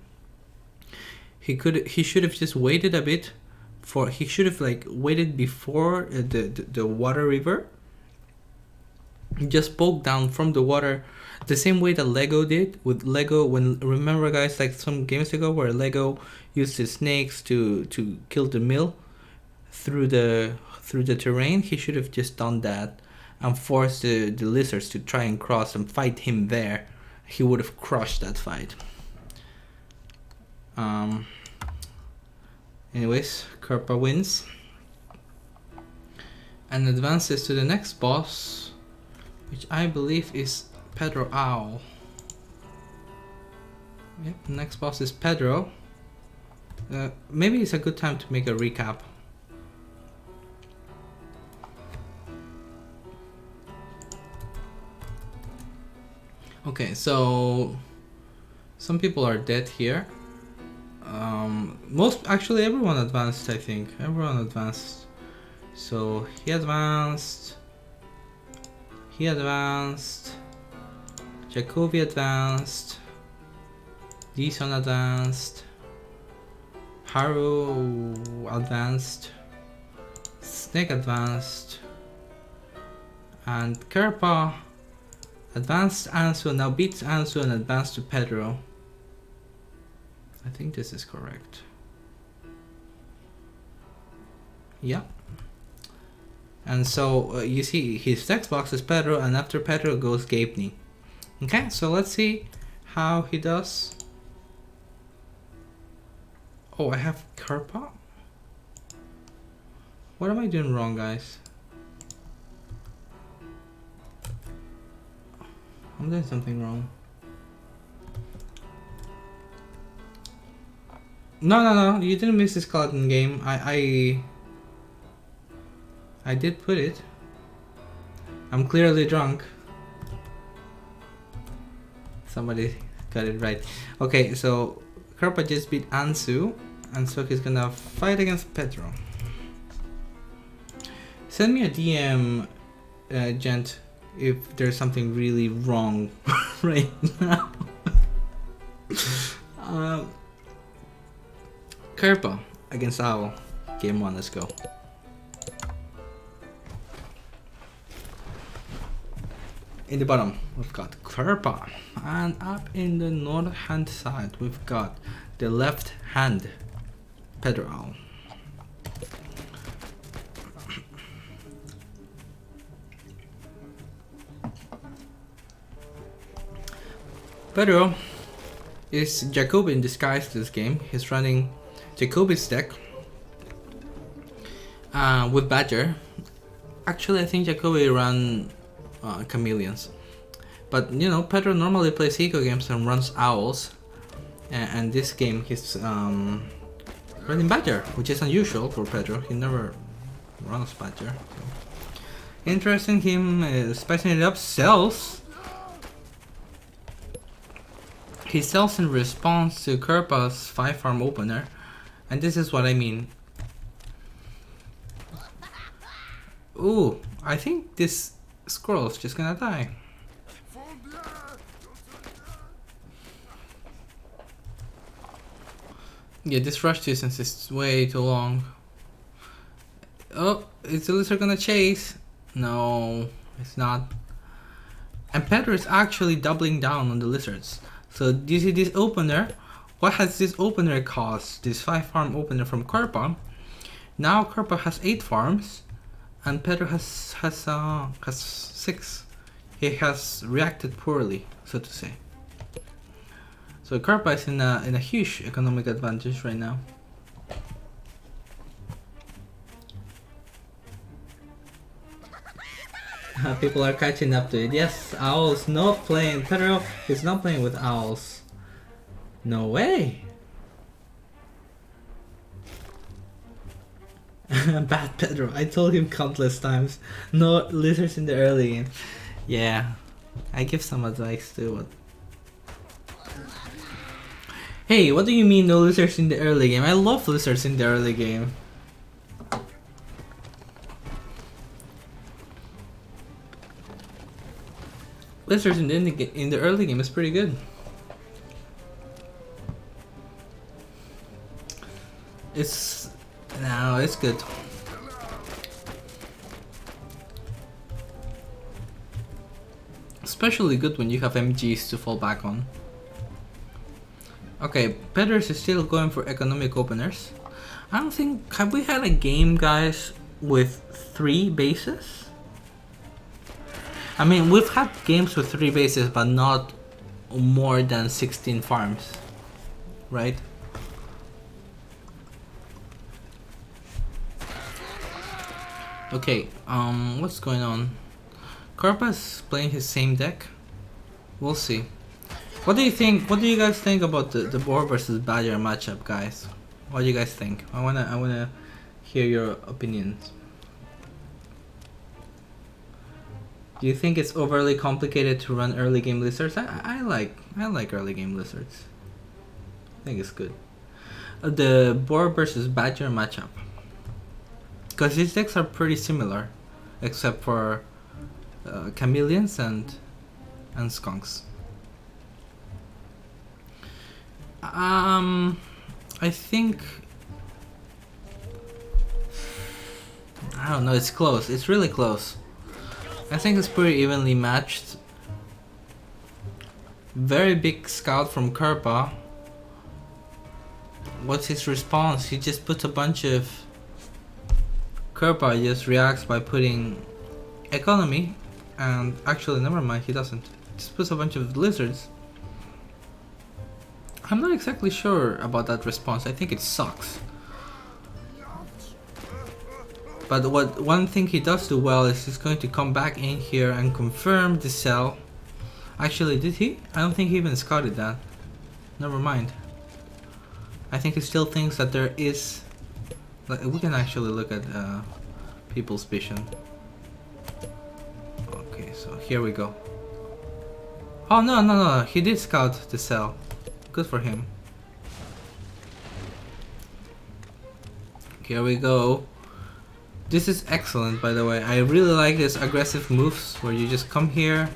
He should have just waited a bit he should have waited before the water river. Just poke down from the water the same way that Lego did with Lego. Remember guys, some games ago where Lego used the snakes to kill the mill through the terrain. He should have just done that and forced the lizards to try and cross and fight him there. He would have crushed that fight. Anyways, Kerpa wins and advances to the next boss, which I believe is Pedro Owl. Yep, the next boss is Pedro. Maybe it's a good time to make a recap. Okay, so some people are dead here. Everyone advanced, I think. Everyone advanced. So he advanced. Jacobi advanced. Dison advanced. Haru advanced. Snake advanced. And Kerpa advanced Ansu, now beats Ansu and advanced to Pedro. I think this is correct. Yeah. And so you see his text box is Pedro, and after Pedro goes Gapney. Okay, so let's see how he does. Oh, I have Kerpa? What am I doing wrong, guys? I'm doing something wrong. No, you didn't miss the skeleton game. I did put it. I'm clearly drunk. Somebody got it right. Okay, so Kerpa just beat Ansu, and so he's gonna fight against Pedro. Send me a DM, gent, if there's something really wrong right now. Kerpa against Owl. Game 1, let's go. In the bottom, we've got Kerpa. And up in the north hand side, we've got the left hand Pedro Owl. Pedro is Jacobi in disguise this game. He's running Jacobi's deck with Badger. Actually, I think Jacobi ran Chameleons. But you know, Pedro normally plays eco games and runs Owls. And this game he's running Badger, which is unusual for Pedro. He never runs Badger. So. Interesting, him spicing it up, sells. He sells in response to Kerpa's 5-farm opener, and this is what I mean. Ooh, I think this squirrel's just gonna die. Yeah, this rush distance is way too long. Oh, is the lizard gonna chase? No, it's not. And Pedro is actually doubling down on the lizards. So do you see this opener? What has this opener caused? This 5-farm opener from Kerpa. Now Kerpa has 8 farms, and Pedro has 6. He has reacted poorly, so to say. So Kerpa is in a huge economic advantage right now. People are catching up to it. Yes, Owl's not playing. Pedro is not playing with Owls. No way. Bad Pedro. I told him countless times. No lizards in the early game. Yeah, I give some advice too. But... Hey, what do you mean no lizards in the early game? I love lizards in the early game. Lizards in the early game is pretty good. It's good. Especially good when you have MGs to fall back on. Okay, Pedros is still going for economic openers. I don't think... Have we had a game, guys, with 3 bases? I mean, we've had games with 3 bases, but not more than 16 farms. Right? Okay, what's going on? Karpa's playing his same deck? We'll see. What do you think? What do you guys think about the Boar versus Badger matchup, guys? What do you guys think? I wanna hear your opinions. Do you think it's overly complicated to run early game lizards? I like early game lizards. I think it's good. The Boar versus Badger matchup. Because these decks are pretty similar, except for chameleons and skunks. I think... I don't know, it's close. It's really close. I think it's pretty evenly matched. Very big scout from Kerpa. What's his response? He just puts a bunch of... Kerpa just reacts by putting economy, and actually never mind, he doesn't. Just puts a bunch of lizards. I'm not exactly sure about that response. I think it sucks. But one thing he does do well is he's going to come back in here and confirm the cell. Actually, did he? I don't think he even scouted that. Never mind. I think he still thinks that there is... We can actually look at people's vision. Okay, so here we go. Oh no, he did scout the cell. Good for him. Here we go. This is excellent, by the way. I really like this aggressive moves where you just come here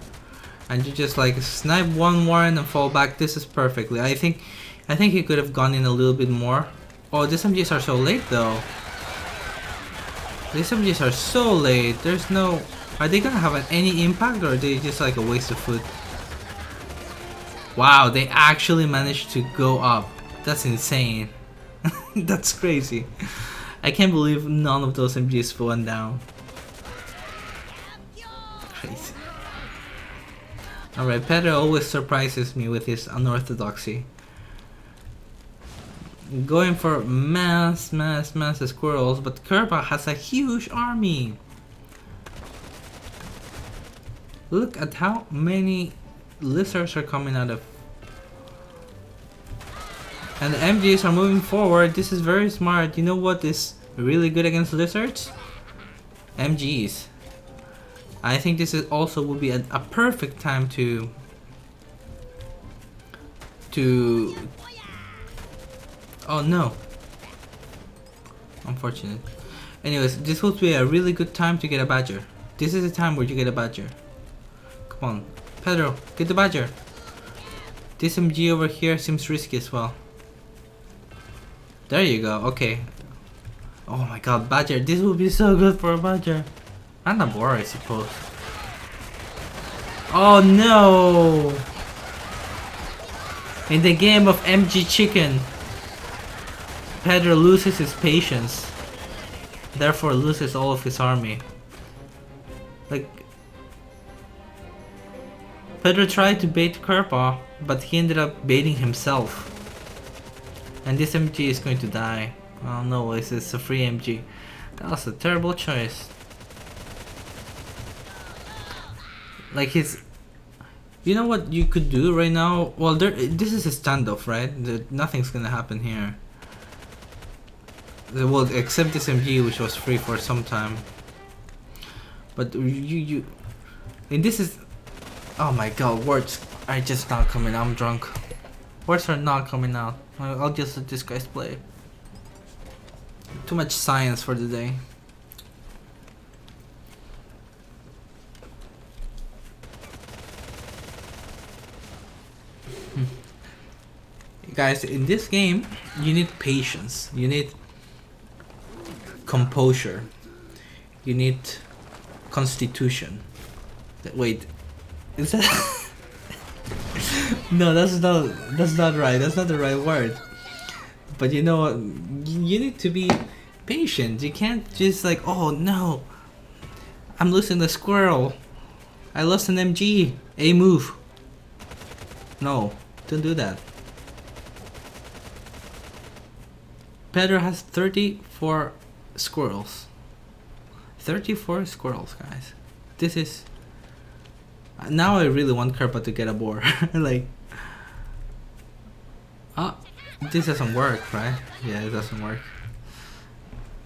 and you just like snipe one warren and fall back. This is perfectly. I think he could have gone in a little bit more. Oh, these MGs are so late though. These MGs are so late. There's no... Are they gonna have any impact, or are they just like a waste of food? Wow, they actually managed to go up. That's insane. That's crazy. I can't believe none of those MGs went down. Crazy. Alright, Pedro always surprises me with his unorthodoxy. Going for mass squirrels, but Kerpa has a huge army. Look at how many lizards are coming out of... And the MGs are moving forward. This is very smart. You know what is really good against lizards? MGs. I think this is also will be a perfect time to oh no. Unfortunate. Anyways, this would be a really good time to get a badger. This is the time where you get a badger. Come on. Pedro, get the badger. This MG over here seems risky as well. There you go, okay. Oh my god, badger. This would be so good for a badger. And a boar, I suppose. Oh no! In the game of MG Chicken, Pedro loses his patience, therefore loses all of his army. Like, Pedro tried to bait Kerpa, but he ended up baiting himself. And this MG is going to die. Oh no, it's a free MG. That was a terrible choice. Like his. You know what you could do right now? Well, this is a standoff, right? Nothing's gonna happen here. Well, except this MG, which was free for some time. But and this is. Oh my god, words are just not coming out. I'm drunk. Words are not coming out. I'll just let this guy play. Too much science for the day. Guys, in this game, you need patience. You need composure. You need constitution. Wait, is that? No, that's not right. That's not the right word. But you know what? You need to be patient. You can't just like, oh no, I'm losing the squirrel. I lost an MG. A move. No, don't do that. Pedro has 34 squirrels. 34 squirrels, guys. This is... Now I really want Kerpa to get a boar. Like... this doesn't work, right? Yeah, it doesn't work.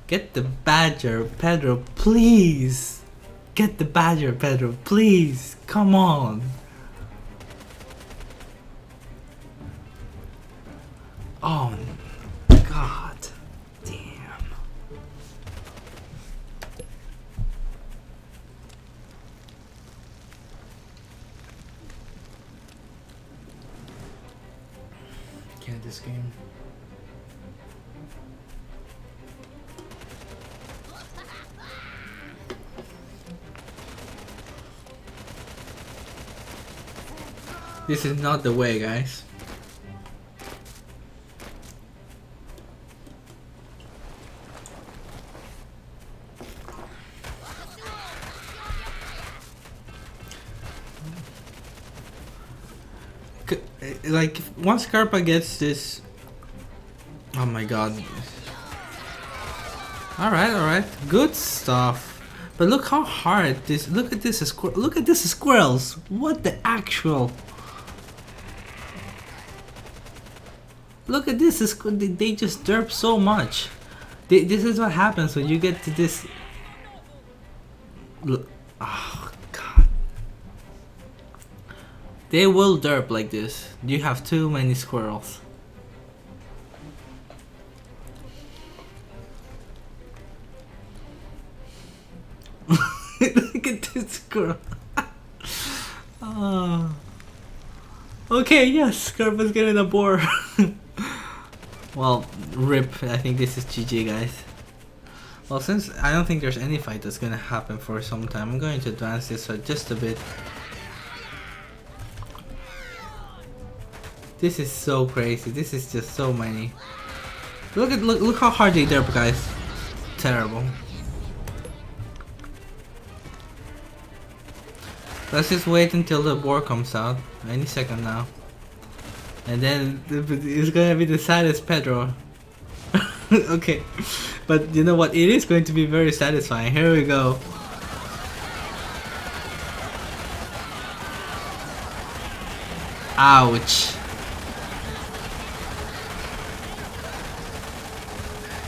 Get the badger, Pedro, please! Get the badger, Pedro, please! Come on! Oh, God. Damn. Can't this game. This is not the way, guys. Like, once Karpa gets this... Oh my god. Alright. Good stuff. But look how hard this... Look at this, look at this squirrels. What the actual... Look at this, they just derp so much. This is what happens when you get to this... Look, oh god. They will derp like this. You have too many squirrels. Look at this squirrel. Oh. Okay, yes, Scarpa's getting a boar. Well, rip. I think this is GG, guys. Well, since I don't think there's any fight that's gonna happen for some time, I'm going to advance this just a bit. This is so crazy. This is just so many. Look how hard they derp, guys. Terrible. Let's just wait until the boar comes out. Any second now. And then it's gonna be the saddest Pedro. Okay. But you know what? It is going to be very satisfying. Here we go. Ouch.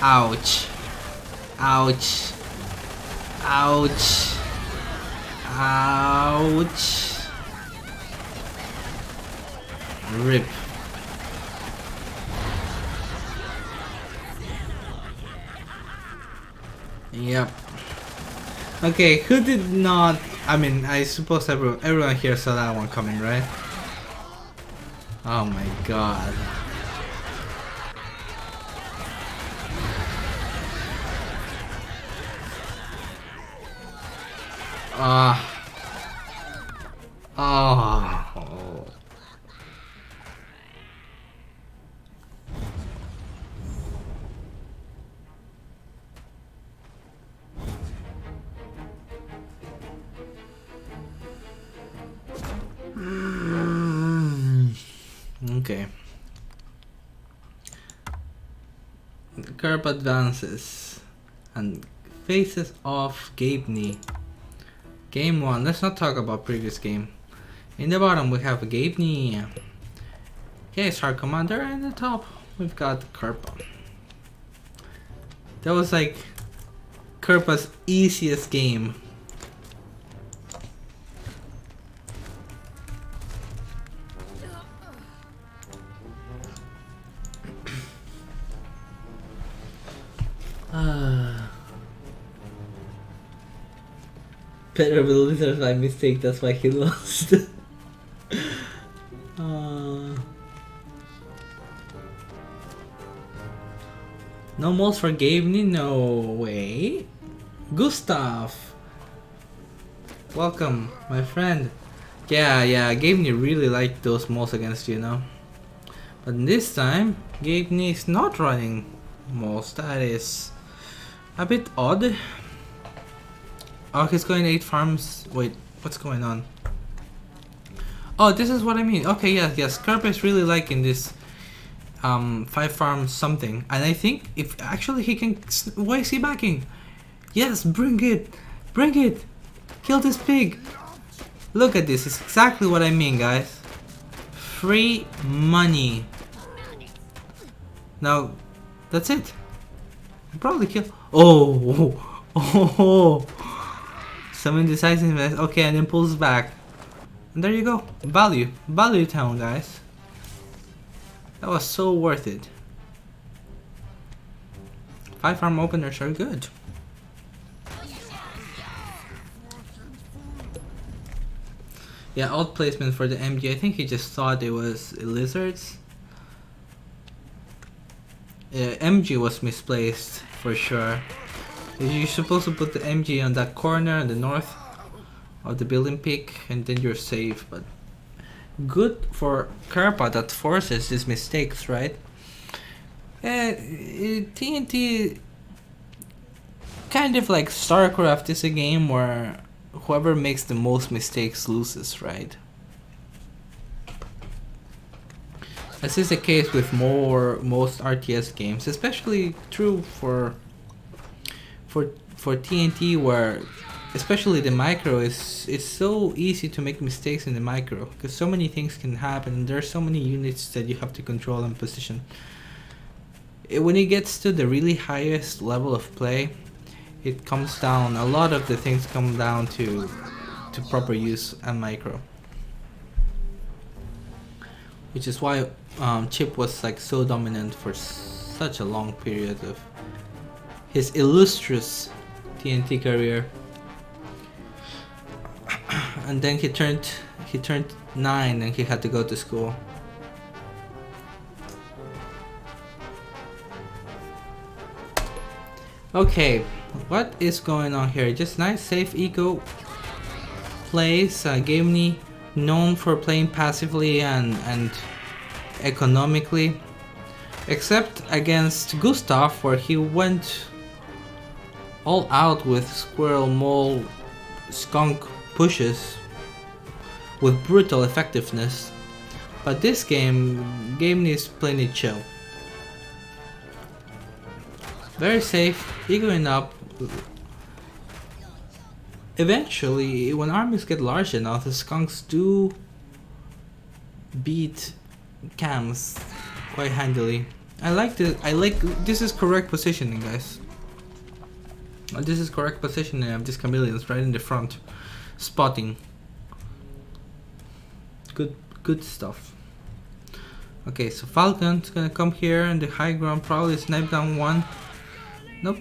Ouch. Ouch. Ouch. Ouch. Rip. Yep. Okay, who did not... I mean, I suppose everyone here saw that one coming, right? Oh my god. Oh. Okay. Garb advances and faces off Gabeney. Game 1. Let's not talk about previous game. In the bottom we have Gabney. Yes, our commander. And in the top we've got Kerpa. That was like Kerpa's easiest game. Better believe that's my mistake, that's why he lost. No moles for Gabney? No way. Gustav! Welcome, my friend. Yeah, Gabney really liked those moles against you, know? But this time, Gabney is not running moles. That is a bit odd. Oh, he's going 8 farms. Wait, what's going on? Oh, this is what I mean. Okay, yes. Kerpa is really liking this 5 farms something. And I think if actually he can... Why is he backing? Yes, bring it. Bring it. Kill this pig. Look at this. It's exactly what I mean, guys. Free money. Now, that's it. Probably kill... Oh. Some indecisiveness. Okay, and then pulls back. And there you go. Value town, guys. That was so worth it. 5 farm openers are good. Yeah, alt placement for the MG. I think he just thought it was lizards. MG was misplaced for sure. You're supposed to put the MG on that corner in the north of the building peak and then you're safe, but good for Kerpa that forces these mistakes, right? TNT kind of like StarCraft is a game where whoever makes the most mistakes loses, right? This is the case with most RTS games, especially true for TNT, where especially the micro it's so easy to make mistakes in the micro because so many things can happen and there's so many units that you have to control and position. When it gets to the really highest level of play, it comes down, a lot of the things come down to proper use and micro, which is why Chip was like so dominant for such a long period of his illustrious TNT career. And then he turned 9 and he had to go to school. Okay, what is going on here? Just nice, safe, eco plays. Gabney, known for playing passively and economically, except against Gustav, where he went all out with squirrel, mole, skunk pushes with brutal effectiveness. But this game, Gabney is playing it chill. Very safe, egoing up. Eventually, when armies get large enough, the skunks do beat cams quite handily. I like this is correct positioning, guys. This is correct positioning of these chameleons right in the front. Spotting. Good stuff. Okay, so Falcon's gonna come here and the high ground, probably snipe down one. Nope.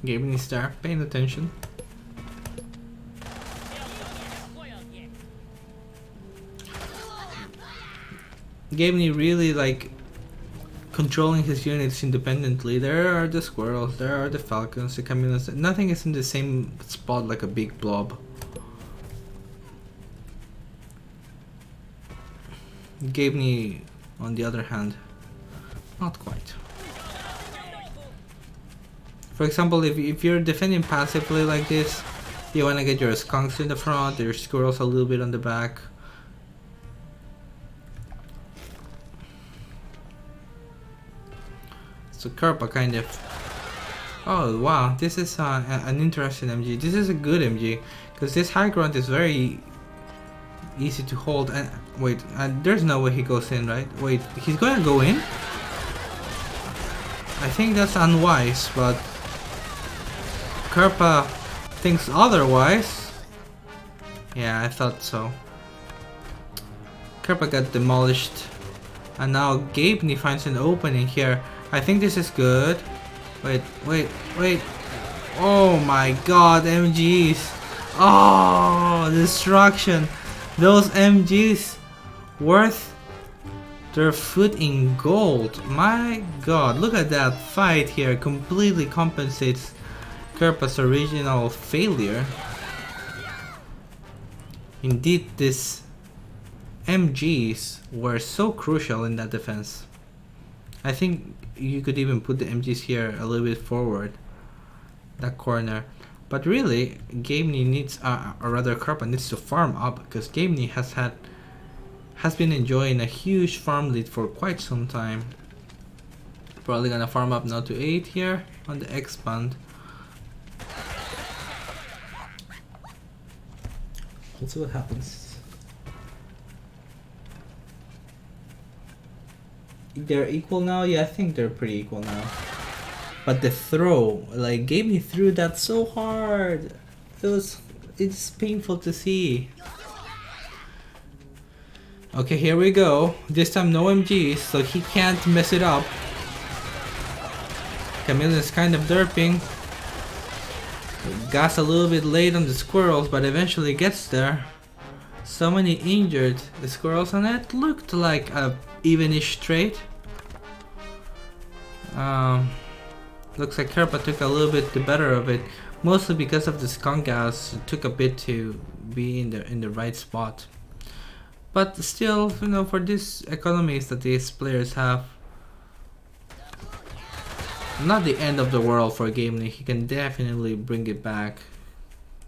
Gabney is there, paying attention. Gabney really like controlling his units independently. There are the squirrels, there are the falcons, the chameleons. Nothing is in the same spot like a big blob. Gabney, on the other hand, not quite. For example, if you're defending passively like this, you want to get your skunks in the front, your squirrels a little bit on the back. So Kerpa kind of Oh wow, this is an interesting MG. This is a good MG because this high ground is very easy to hold. And wait, there's no way he goes in, right? Wait, he's gonna go in? I think that's unwise, but Kerpa thinks otherwise. Yeah, I thought so. Kerpa got demolished, and now Gabney finds an opening here. I think this is good. Wait. Oh my god, MGs. Oh, destruction. Those MGs worth their foot in gold. My god, look at that fight here. Completely compensates Kerpa's original failure. Indeed, these MGs were so crucial in that defense. I think you could even put the MGs here a little bit forward, that corner. But really, Gabney needs, or rather Kerpa needs to farm up because Gabney has been enjoying a huge farm lead for quite some time. Probably gonna farm up now to 8 here on the expand. Let's see what happens. They're equal now? Yeah, I think they're pretty equal now. But the throw, like, Gabney threw that so hard. It's painful to see. Okay, here we go. This time no MGs, so he can't mess it up. Chameleon's kind of derping. Gas a little bit late on the squirrels, but eventually gets there. So many injured squirrels, and it looked like a evenish trade. Looks like Kerpa took a little bit the better of it, mostly because of the skunk gas. It took a bit to be in the right spot. But still, you know, for these economies that these players have, not the end of the world for Gabney. He can definitely bring it back.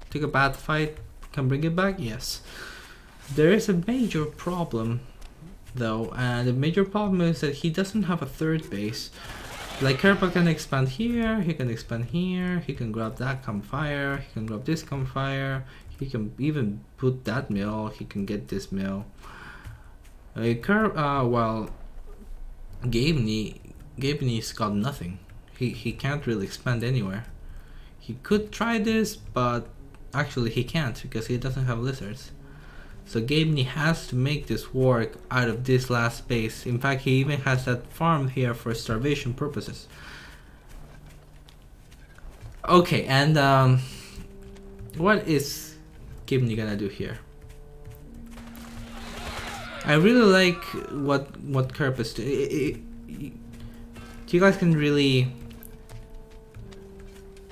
Took a bad fight, can bring it back? Yes. There is a major problem though, and the major problem is that he doesn't have a third base. Like Kerpa can expand here, he can expand here, he can grab that campfire, he can grab this campfire, he can even put that mill, he can get this mill. Well, Gabney's got nothing. He can't really expand anywhere. He could try this, but actually he can't because he doesn't have lizards. So Gabney has to make this work out of this last space. In fact, he even has that farm here for starvation purposes. Okay, and what is Gabney gonna do here? I really like what Kerpa's doing. You guys can really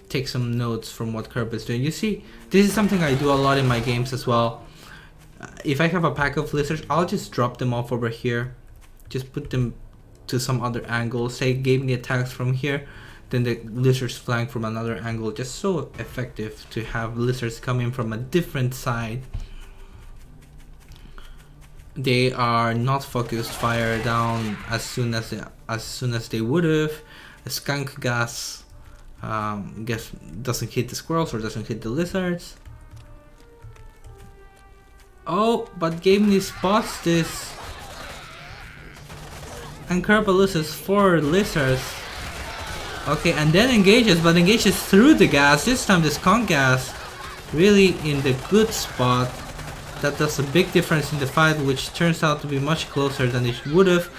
take some notes from what Kerpa's doing. You see, this is something I do a lot in my games as well. If I have a pack of lizards, I'll just drop them off over here. Just put them to some other angle. Say Gabney attacks from here, then the lizards flank from another angle. Just so effective to have lizards coming from a different side. They are not focused fire down as soon as they would have. The skunk gas doesn't hit the squirrels or doesn't hit the lizards. Oh, but Gabney spots this, and Kerpa loses 4 lizards. Okay, and then engages, but engages through the gas. This time the skunk gas really in the good spot. That does a big difference in the fight, which turns out to be much closer than it would have.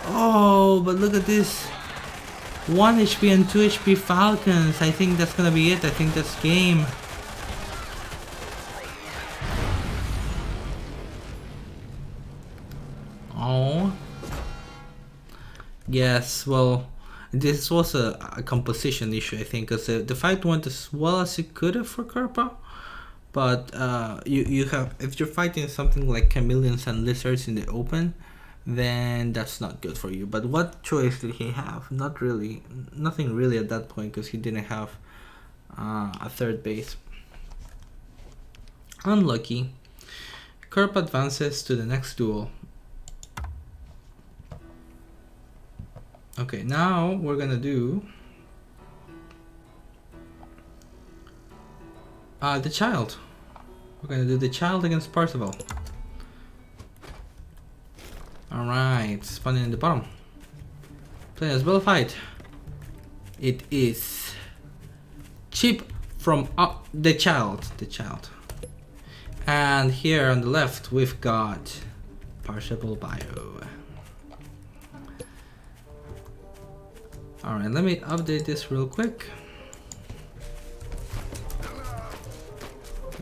Oh, but look at this. 1 HP and 2 HP Falcons. I think that's gonna be it. I think that's game. Oh. Yes, well, this was a composition issue, I think, because the fight went as well as it could have for Kerpa. But you have, if you're fighting something like chameleons and lizards in the open, then that's not good for you. But what choice did he have? Not really, nothing really at that point, because he didn't have a third base. Unlucky. Kerp advances to the next duel. Okay, now we're gonna do The child. We're gonna do the child against Parzival. Alright, spawning in the bottom. Players will fight. It is Chip from the child. And here on the left we've got Parzival Bio. Alright, let me update this real quick.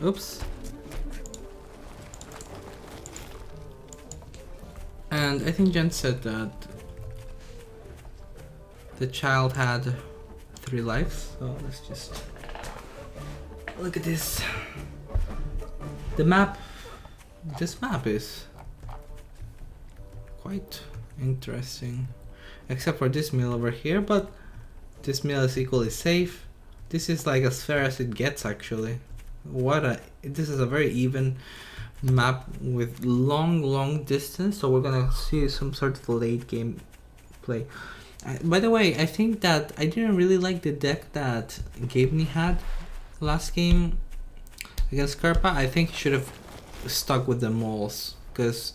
Oops. And I think Jen said that the child had 3 lives, so let's just look at this. This map is quite interesting, except for this mill over here, but this mill is equally safe. This is like as fair as it gets, actually. This is a very even map with long distance, so we're gonna see some sort of late game play. By the way, I think that I didn't really like the deck that Gabeney had last game against Karpa. I think he should have stuck with the moles, because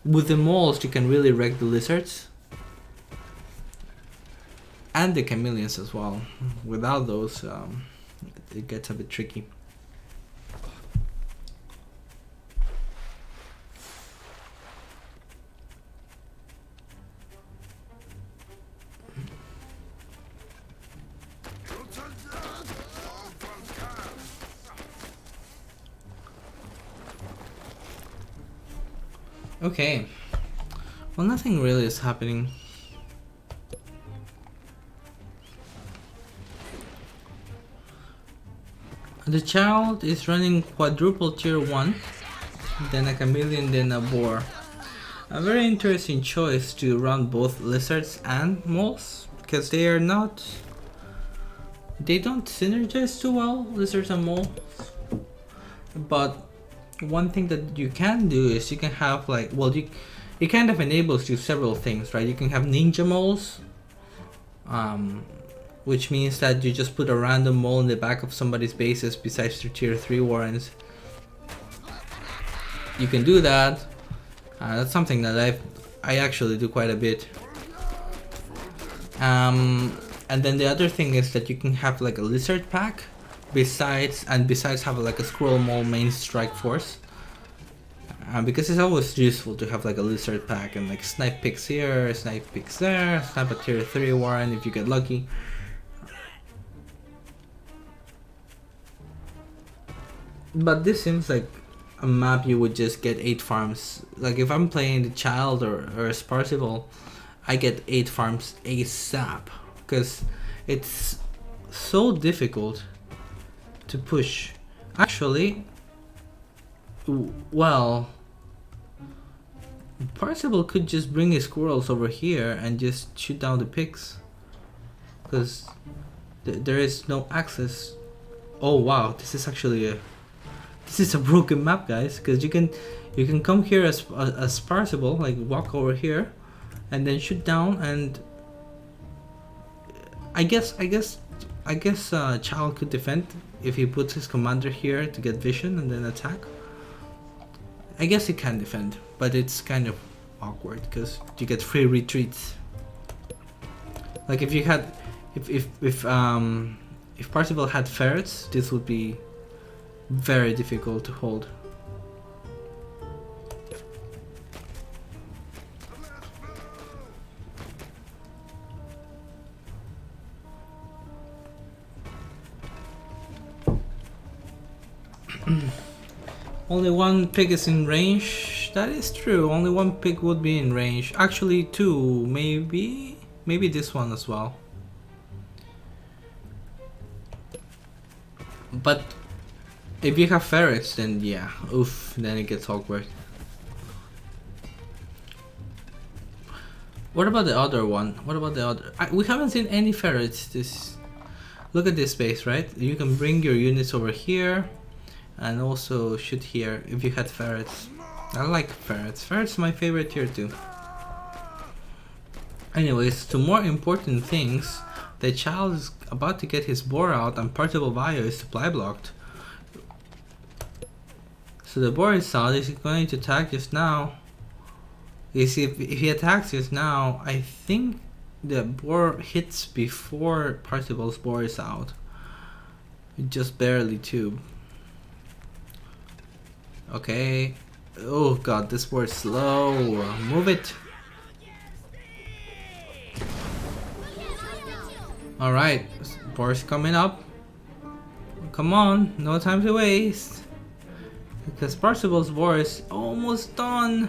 with the moles you can really wreck the lizards and the chameleons as well. Without those, it gets a bit tricky. Okay, well, nothing really is happening. The child is running quadruple tier 1, then a chameleon, then a boar. A very interesting choice to run both lizards and moles, because they don't synergize too well, lizards and moles. But one thing that you can do is you can have like, well, it kind of enables you several things, right? You can have ninja moles, which means that you just put a random mole in the back of somebody's bases besides their tier 3 warrens. You can do that. That's something that I actually do quite a bit. And then the other thing is that you can have like a lizard pack besides have like a squirrel mole main strike force, because it's always useful to have like a lizard pack and like snipe picks here, snipe picks there, snipe a tier 3 warren if you get lucky. But this seems like a map you would just get 8 farms. Like if I'm playing the child or Sparsival, I get 8 farms ASAP, because it's so difficult to push. Actually, well, Parzival could just bring his squirrels over here and just shoot down the pigs, because there is no access. Oh wow, this is actually a broken map, guys, because you can come here as Parzival, like walk over here and then shoot down, and I guess Child could defend if he puts his commander here to get vision and then attack. I guess he can defend, but it's kind of awkward because you get free retreats. Like if you had, if Parzival had ferrets, this would be very difficult to hold. Only one pig is in range. That is true. Only one pig would be in range. Actually, two, maybe this one as well. But if you have ferrets, then yeah, oof, then it gets awkward. What about the other one? What about the other? We haven't seen any ferrets. Look at this space, right? You can bring your units over here and also shoot here if you had ferrets. I like ferrets. Ferrets are my favorite tier 2. Anyways, to more important things, the child is about to get his boar out and Parzival Bio is supply blocked. So the board out is going to attack just now. If he attacks just now, I think the board hits before Parsifal's board is out. Just barely too. Okay. Oh god, this board's slow. Move it. Alright, board's coming up. Come on, no time to waste. Because Parsifal's board is almost done.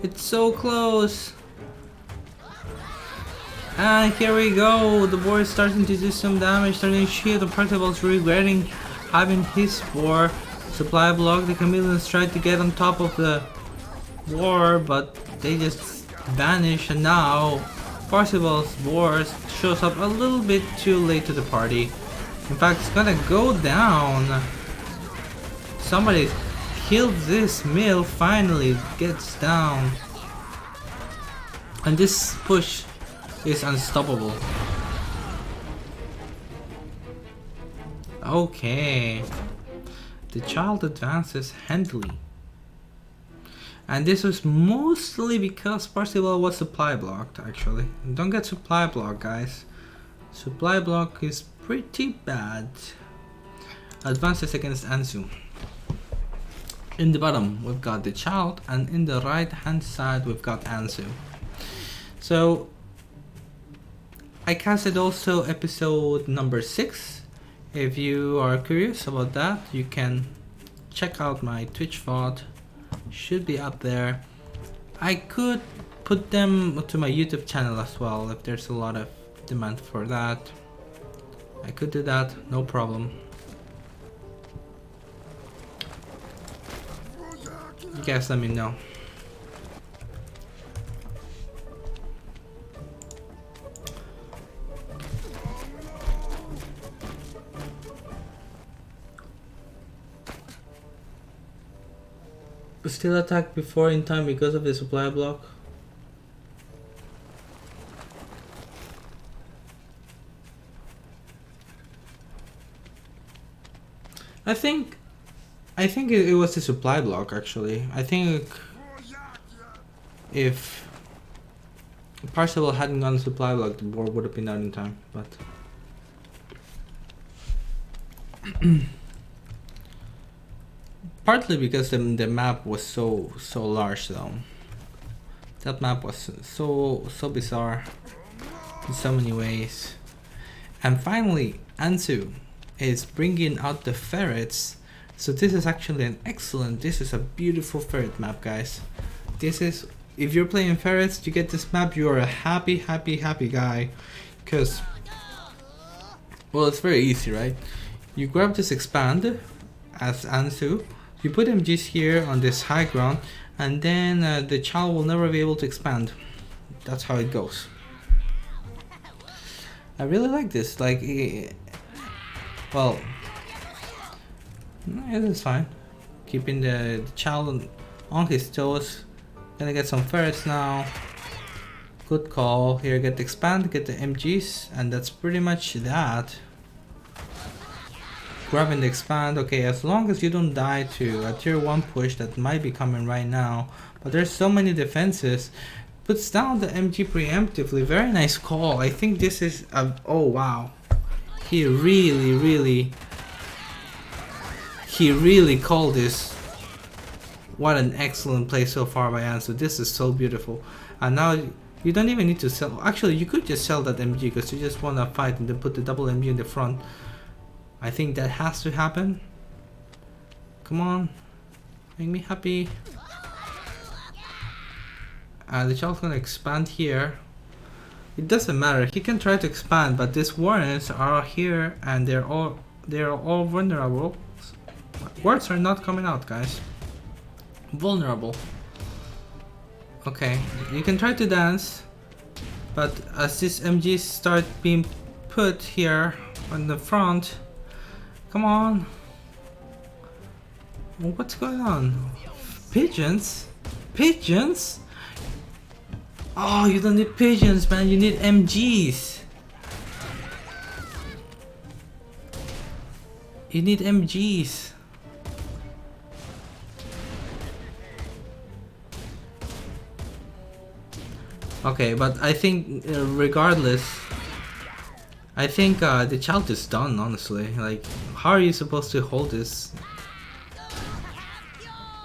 It's so close. And here we go. The board is starting to do some damage, starting to shield. The Parsifal's regretting having his board supply block. The chameleons tried to get on top of the war, but they just vanish. And now Parsifal's board shows up a little bit too late to the party. In fact, it's gonna go down. Somebody killed this mill, finally gets down. And this push is unstoppable. Okay. The child advances handily. And this was mostly because Parsifal was supply blocked, actually. Don't get supply block, guys. Supply block is pretty bad. Advances against Anzu. In the bottom we've got the child, and in the right hand side we've got Anzu. So I casted also episode number 6. If you are curious about that, you can check out my Twitch VOD. Should be up there. I could put them to my YouTube channel as well if there's a lot of demand for that. I could do that, no problem. You guys let me know. Still attack before in time because of the supply block. I think it was the supply block actually. I think if Parsifal hadn't gone supply block, the board would have been out in time, but partly because the map was so large though. That map was so bizarre in so many ways. And finally, Anzu is bringing out the ferrets. So this is actually an excellent, this is a beautiful ferret map, guys. This is, if you're playing ferrets, you get this map, you are a happy guy. Because, well, it's very easy, right? You grab this expand as Anzu, you put MGs here on this high ground, and then the child will never be able to expand. That's how it goes. I really like this, like, well, it is fine. Keeping the child on his toes. Gonna get some ferrets now. Good call. Here, get the expand, get the MGs, and that's pretty much that. Grabbing the expand. Okay, as long as you don't die to a tier 1 push that might be coming right now, but there's so many defenses. Puts down the MG preemptively. Very nice call. I think this is a, oh wow, he really called this. What an excellent play so far by Anzu. This is so beautiful. And now you don't even need to sell. Actually, you could just sell that MG because you just want to fight and then put the double MG in the front. I think that has to happen. Come on, make me happy. The child's gonna expand here. It doesn't matter. He can try to expand, but these warrants are here and they're all vulnerable. Words are not coming out, guys. Vulnerable. Okay, you can try to dance, but as these MGs start being put here on the front, come on. What's going on? Pigeons? Pigeons? Oh, you don't need pigeons, man. You need MGs. You need MGs. Okay, but I think regardless, I think the child is done. Honestly, like, how are you supposed to hold this?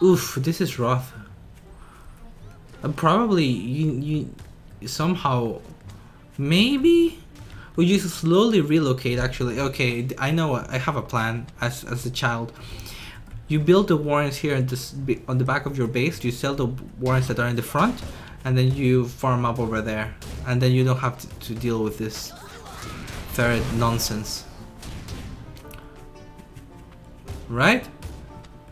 Oof, this is rough. Probably you somehow, maybe. Would you slowly relocate? Actually, okay, I know. I have a plan. As a child, you build the warrens here on this on the back of your base. You sell the warrens that are in the front, and then you farm up over there, and then you don't have to deal with this third nonsense, right?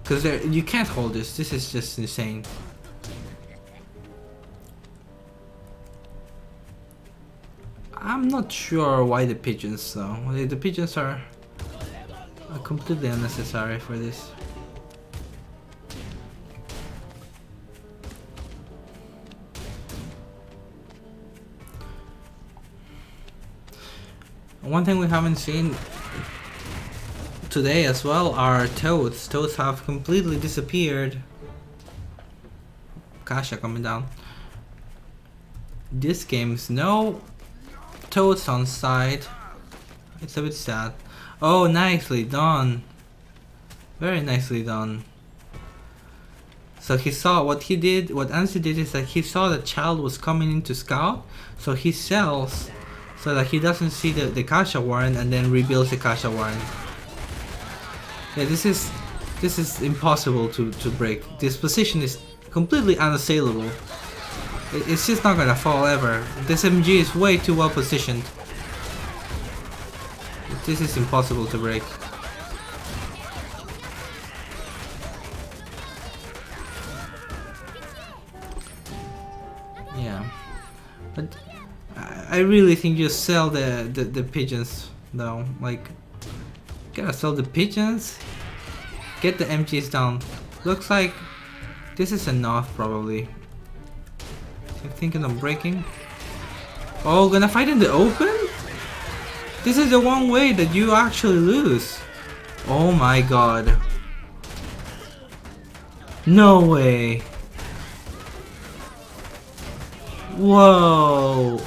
Because you can't hold this. This is just insane. I'm not sure why the pigeons though. The pigeons are completely unnecessary for this. One thing we haven't seen today as well are toads. Toads have completely disappeared. Kasha coming down. This game's no toads on side. It's a bit sad. Oh, nicely done. Very nicely done. So he saw what he did. What Ansi did is that he saw the child was coming in to scout. So he sells so that he doesn't see the Kasha Warren and then rebuilds the Kasha Warren. Yeah, this is impossible to break. This position is completely unassailable. It's just not gonna fall ever. This MG is way too well positioned. This is impossible to break. Yeah, but I really think you sell the pigeons though. Like, gotta sell the pigeons. Get the MGs down. Looks like this is enough probably. I'm thinking of breaking. Oh, gonna fight in the open? This is the one way that you actually lose. Oh my god. No way. Whoa.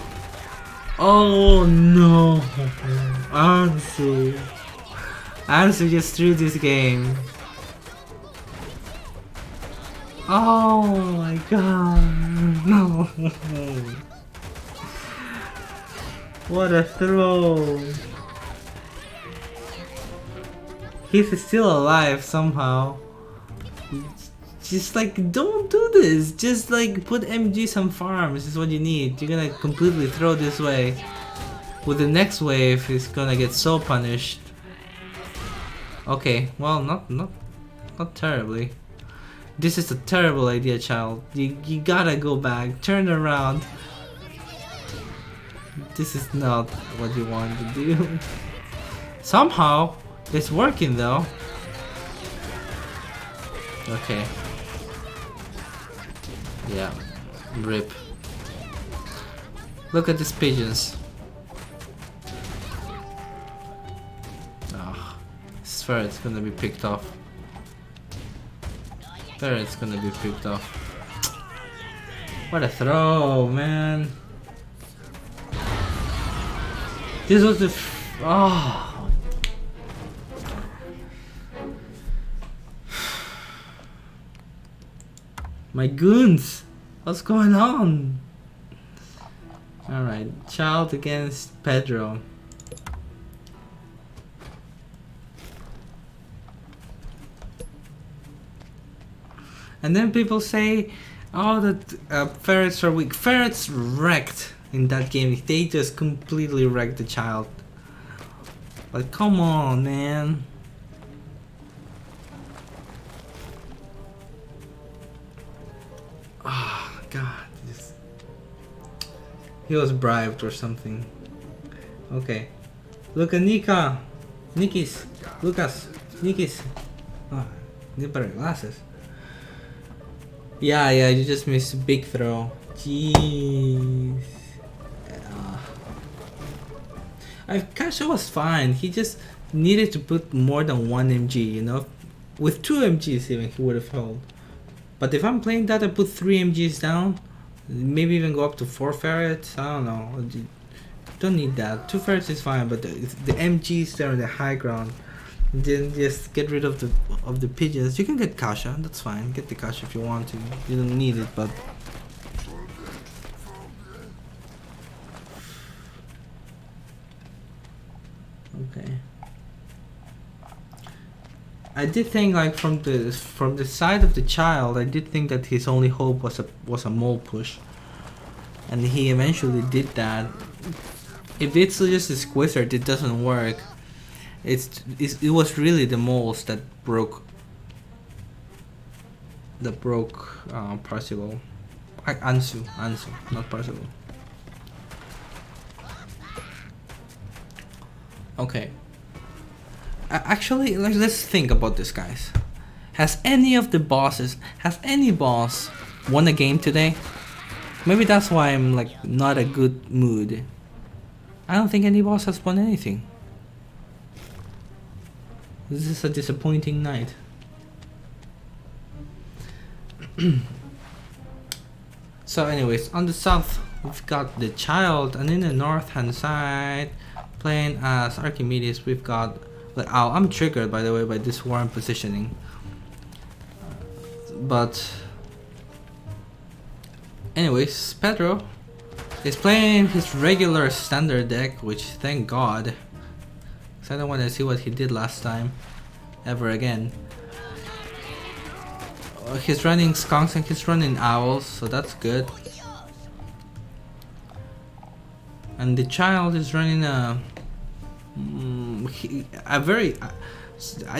Oh no. Ansu. Ansu just threw this game. Oh my god. No. What a throw. He's still alive somehow. Just like, don't do this. Just like put MG some farms is what you need. You're gonna completely throw this way. With the next wave, he's gonna get so punished. Okay, well, not terribly. This is a terrible idea, child. You gotta go back. Turn around. This is not what you want to do. Somehow, it's working though. Okay. Yeah. Rip. Look at these pigeons. Ah, this ferret's gonna be picked off. Ferret's gonna be picked off. What a throw, man. This was the oh. My goons! What's going on? Alright, child against Pedro. And then people say, oh, that ferrets are weak. Ferrets wrecked in that game. They just completely wrecked the child. Like, come on, man. Oh, God. He was bribed or something. Okay. Look at Nika. Nikis. Lucas. Nikis. Oh, need better glasses. Yeah, you just missed a big throw. Jeez. Kasha was fine. He just needed to put more than one MG, you know? With two MGs even, he would have held. But if I'm playing that, I put 3 MGs down, Maybe even go up to 4 ferrets. I don't know. Don't need that. 2 ferrets is fine, but the MGs there on the high ground. Then just get rid of the pigeons. You can get Kasha. That's fine. Get the Kasha if you want to. You don't need it, but. Okay. I did think, like, from the side of the child, I did think that his only hope was a mole push, and he eventually did that. If it's just a Squizzard, it doesn't work. It was really the moles that broke Parzival. Ansu, not Parzival. Okay. Actually, let's think about this, guys. Has any boss won a game today? Maybe that's why I'm like not a good mood. I don't think any boss has won anything. This is a disappointing night. So anyways, on the south we've got the child, and in the north hand side, playing as Archimedes, we've got like, oh, I'm triggered by the way by this warm positioning. But anyways, Pedro is playing his regular standard deck, which thank God. I don't want to see what he did last time ever again. He's running skunks and he's running owls, so that's good. And the child is running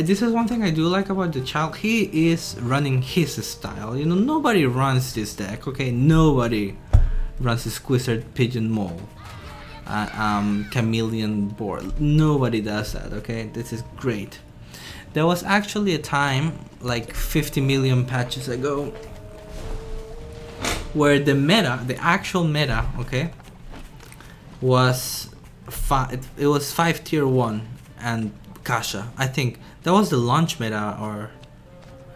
this is one thing I do like about the child. He is running his style. You know, nobody runs this deck, okay? Nobody runs this Squizzard Pigeon Mole. Chameleon board. Nobody does that, okay? This is great. There was actually a time, like 50 million patches ago, where the meta, the actual meta, okay, was it was 5 tier 1 and Kasha. I think that was the launch meta, or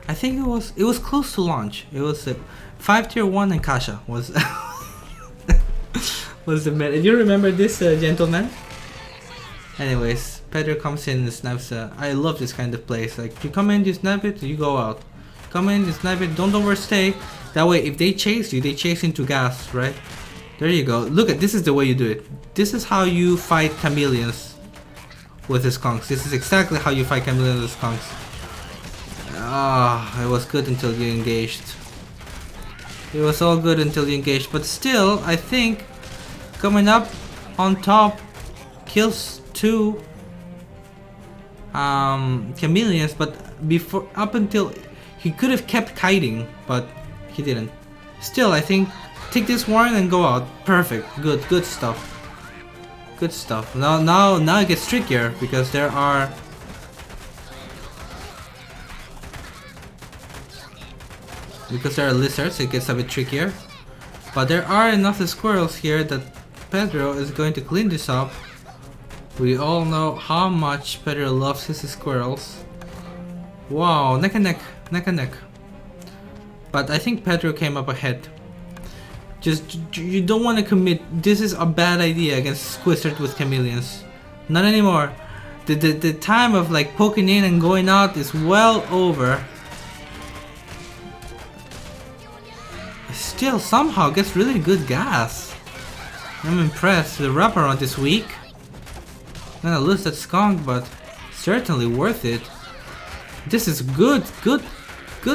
I think it was close to launch. It was 5 tier 1 and Kasha was was the meta. Do you remember this, gentleman? Anyways, Pedro comes in and snipes. I love this kind of place. Like, you come in, you snipe it, you go out. Come in, you snipe it, don't overstay. That way, if they chase you, they chase into gas, right? There you go. Look at this is the way you do it. This is how you fight chameleons with the skunks. This is exactly how you fight chameleons with skunks. Ah, it was good until you engaged. It was all good until you engaged, but still, I think coming up on top kills 2 chameleons, but before, up until he could have kept kiting, but he didn't. Still, I think take this warren and go out. Perfect. Good stuff. Good stuff. Now it gets trickier because there are lizards. It gets a bit trickier, but there are enough squirrels here that Pedro is going to clean this up. We all know how much Pedro loves his squirrels. Wow, neck and neck. But I think Pedro came up ahead. Just, you don't want to commit. This is a bad idea against Squizzard with chameleons. Not anymore. The time of like poking in and going out is well over. Still somehow gets really good gas. I'm impressed. The wraparound is weak. I'm gonna lose that skunk, but certainly worth it. This is good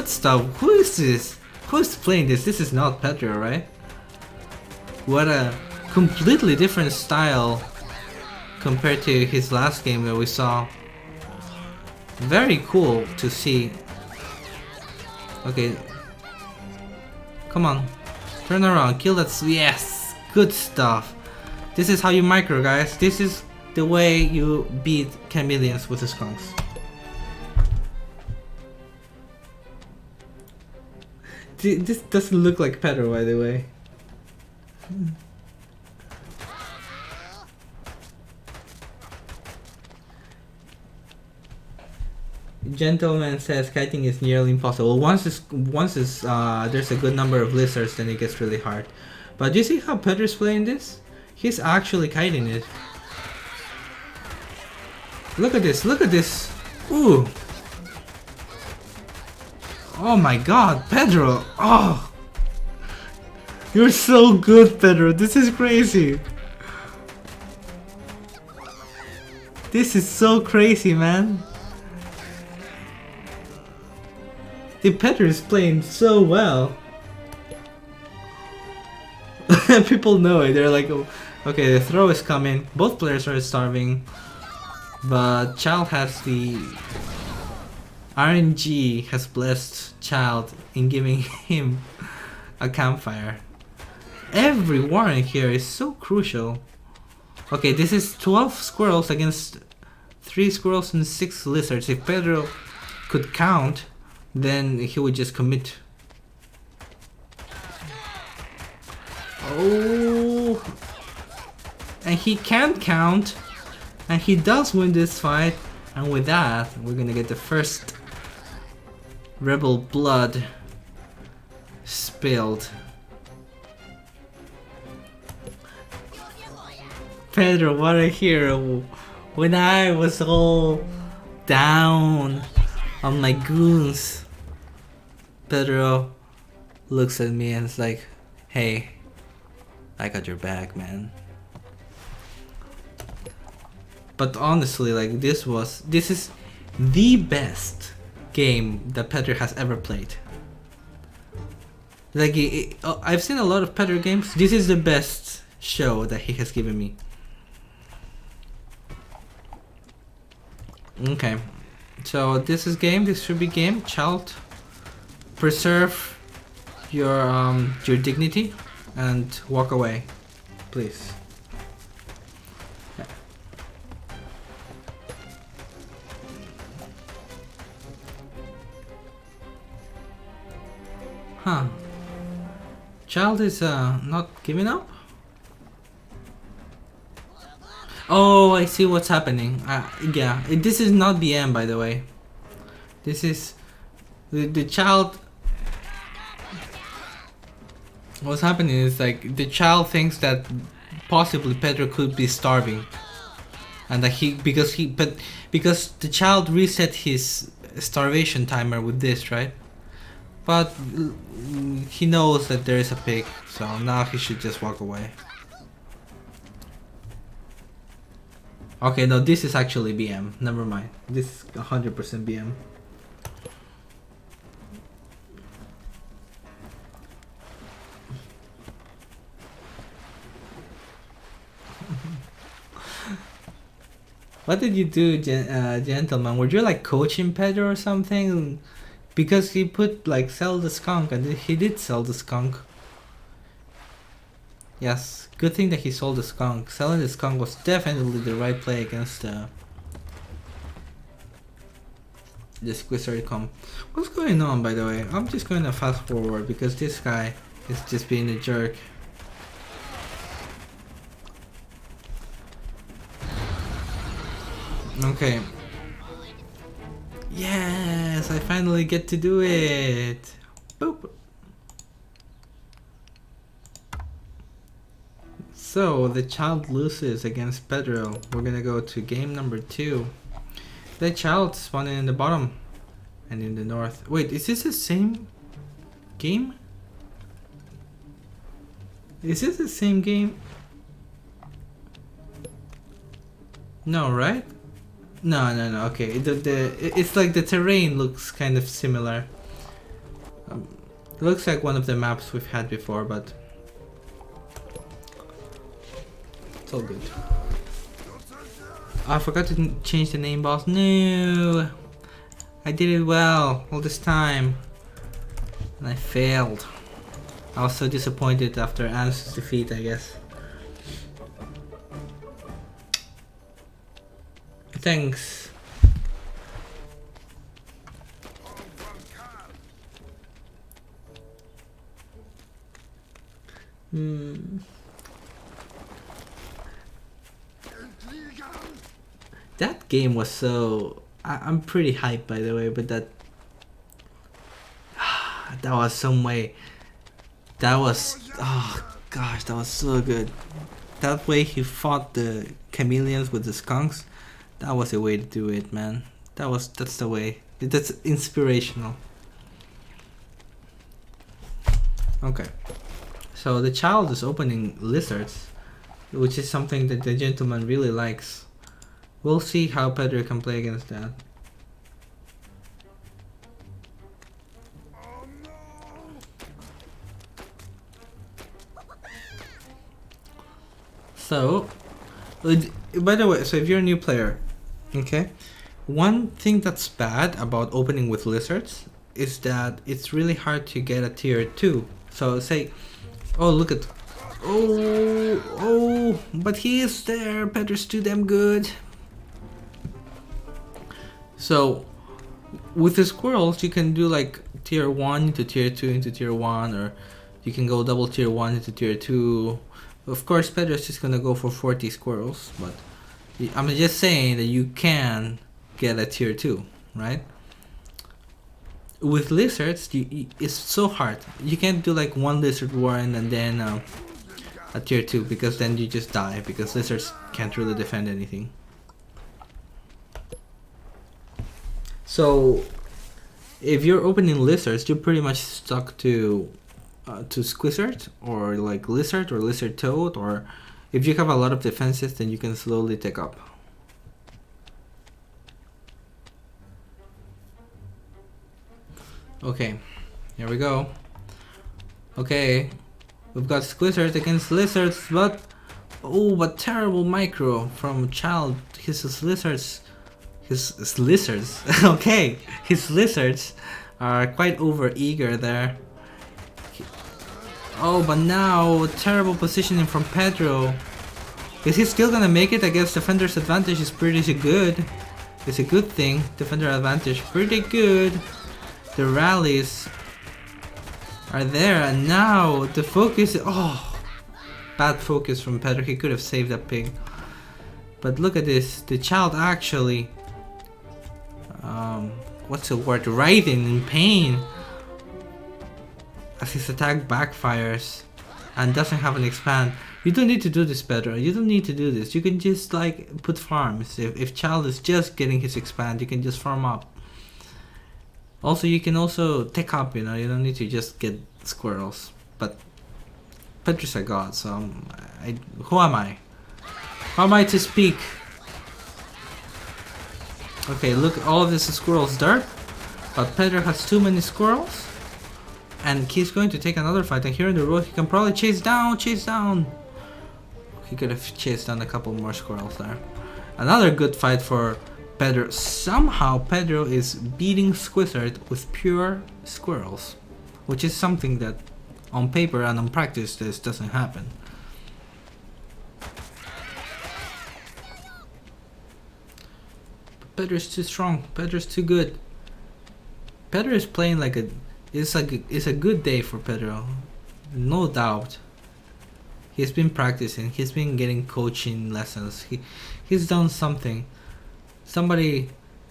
stuff. Who is this? Who's playing this? This is not Pedro, right? What a completely different style compared to his last game that we saw. Very cool to see. Okay. Come on. Turn around. Kill that. Yes! Good stuff. This is how you micro, guys. This is the way you beat chameleons with the skunks. This doesn't look like Pedro, by the way. Gentleman says kiting is nearly impossible. There's a good number of lizards, then it gets really hard. But do you see how Pedro's playing this? He's actually kiting it. Look at this, look at this. Ooh. Oh my god, Pedro. Oh. You're so good, Pedro. This is crazy. This is so crazy, man. The Pedro is playing so well. People know it. They're like, oh, okay, the throw is coming. Both players are starving. But Child has the... RNG has blessed Child in giving him a campfire. Every warning here is so crucial. Okay, this is 12 squirrels against 3 squirrels and 6 lizards. If Pedro could count, then he would just commit. Oh, and he can't count, and he does win this fight. And with that, we're gonna get the first rebel blood spilled. Pedro, what a hero. When I was all down on my goons, Pedro looks at me and is like, hey, I got your back, man. But honestly, like, this is the best game that Pedro has ever played. Like, I've seen a lot of Pedro games. This is the best show that he has given me. Okay, so this should be game. Child, preserve your dignity and walk away, please. Huh. Child is not giving up? Oh, I see what's happening. Yeah, this is not the end, by the way. This is the Child. What's happening is, like, the Child thinks that possibly Pedro could be starving, and that because the Child reset his starvation timer with this, right? But he knows that there is a pig, so now he should just walk away. Okay, no, this is actually BM. Never mind. This is 100% BM. What did you do, gentleman? Were you like coaching Pedro or something? Because he put like sell the skunk, and he did sell the skunk. Yes, good thing that he sold the skunk. Selling the skunk was definitely the right play against the Squissery comp. What's going on, by the way? I'm just going to fast forward because this guy is just being a jerk. Okay. Yes, I finally get to do it. Boop. So the Child loses against Pedro. We're gonna go to game number 2. The Child spawning in the bottom and in the north. Wait, is this the same game? Is this the same game? No, right? No. Okay, it's like the terrain looks kind of similar. It looks like one of the maps we've had before, but it's all good. Oh, I forgot to change the name, boss. No, I did it well all this time, and I failed. I was so disappointed after An's defeat, I guess. Thanks. That game was so I'm pretty hyped, by the way, but that was some way. That was, oh gosh, that was so good. That way he fought the chameleons with the skunks. That was the way to do it, man. That's the way. That's inspirational. Okay. So the child is opening lizards, which is something that the gentleman really likes. We'll see how Pedro can play against that. So, by the way, so if you're a new player, okay, one thing that's bad about opening with lizards is that it's really hard to get a tier 2. So say, oh look at, oh, but he is there, Pedro's too damn good. So, with the squirrels, you can do like tier 1 into tier 2 into tier 1, or you can go double tier 1 into tier 2. Of course, Pedro's just gonna go for 40 squirrels, but I'm just saying that you can get a tier 2, right? With lizards, it's so hard. You can't do like one lizard warren and then a tier 2, because then you just die, because lizards can't really defend anything. So, if you're opening lizards, you're pretty much stuck to squizzard or like lizard or lizard toad, or if you have a lot of defenses, then you can slowly take up. Okay, here we go. Okay, we've got squizzard against lizards, but but terrible micro from child. His lizards okay, his lizards are quite over eager there. Oh, but now terrible positioning from Pedro. Is he still gonna make it? I guess defender's advantage is pretty good. It's a good thing. Defender advantage pretty good. The rallies are there, and now the focus. Oh, bad focus from Pedro. He could have saved that pig. But look at this. The child actually, what's the word? Writhing in pain as his attack backfires and doesn't have an expand. You don't need to do this, Pedro. You don't need to do this. You can just like put farms. If child is just getting his expand, you can just farm up. Also, you can also take up, you know, you don't need to just get squirrels. But Pedro's a god, so who am I? How am I to speak? Okay, look, all of this is squirrels dirt, but Pedro has too many squirrels, and he's going to take another fight, and here in the road he can probably chase down. He could have chased down a couple more squirrels there. Another good fight for Pedro. Somehow Pedro is beating Squizzard with pure squirrels, which is something that on paper and on practice this doesn't happen. But Pedro's too strong. Pedro's too good. Pedro is playing like it's a good day for Pedro, no doubt. He's been practicing. He's been getting coaching lessons. He's done something.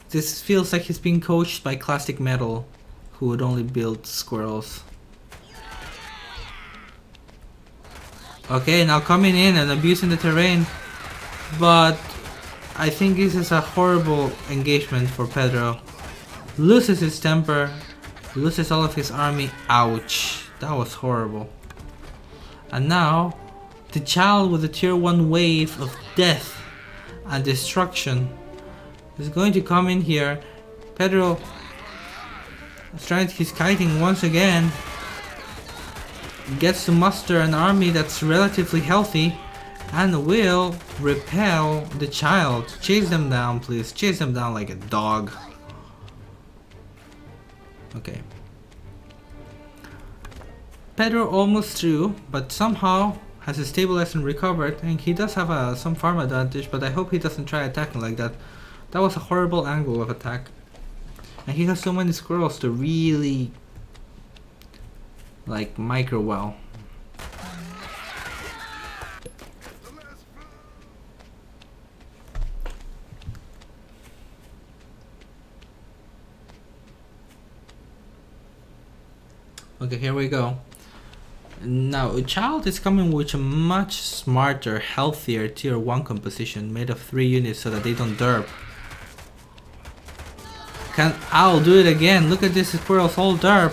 This feels like he's being coached by Classic Metal, who would only build squirrels. Okay, now coming in and abusing the terrain, but I think this is a horrible engagement for Pedro. Loses his temper, loses all of his army. Ouch, that was horrible. And now, the child with the tier 1 wave of death and destruction is going to come in here. Pedro is trying his kiting once again. Gets to muster an army that's relatively healthy and will repel the child. Chase them down, please. Chase them down like a dog. Okay. Pedro almost through, but somehow has stabilized and recovered, and he does have some farm advantage, but I hope he doesn't try attacking like that. That was a horrible angle of attack. And he has so many squirrels to really like micro well. Okay, here we go. Now, a child is coming with a much smarter, healthier tier 1 composition made of 3 units so that they don't derp. I'll do it again. Look at this squirrels all derp.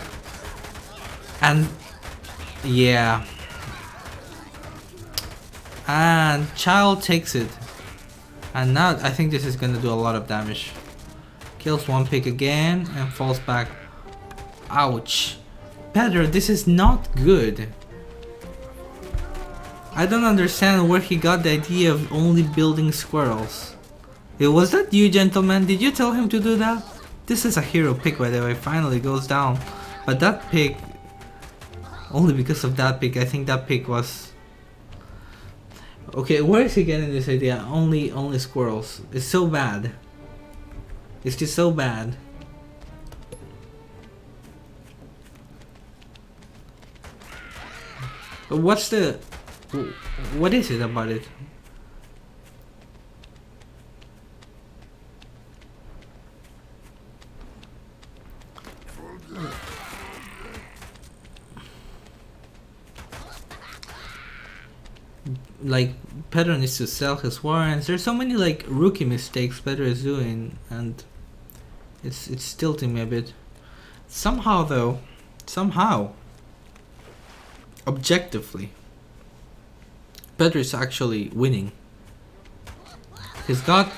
And yeah. And child takes it. And now I think this is gonna do a lot of damage. Kills one pig again and falls back. Ouch. Pedro, this is not good. I don't understand where he got the idea of only building squirrels. Was that you, gentlemen? Did you tell him to do that? This is a hero pig, by the way, finally goes down. But that pig, only because of that pig, I think that pig was... Okay, where is he getting this idea? Only squirrels. It's so bad. It's just so bad. But what's the... What is it about it? Like, Pedro needs to sell his warrants. There's so many like rookie mistakes Pedro is doing, and it's tilting me a bit. Somehow though, objectively, Pedro is actually winning. He's got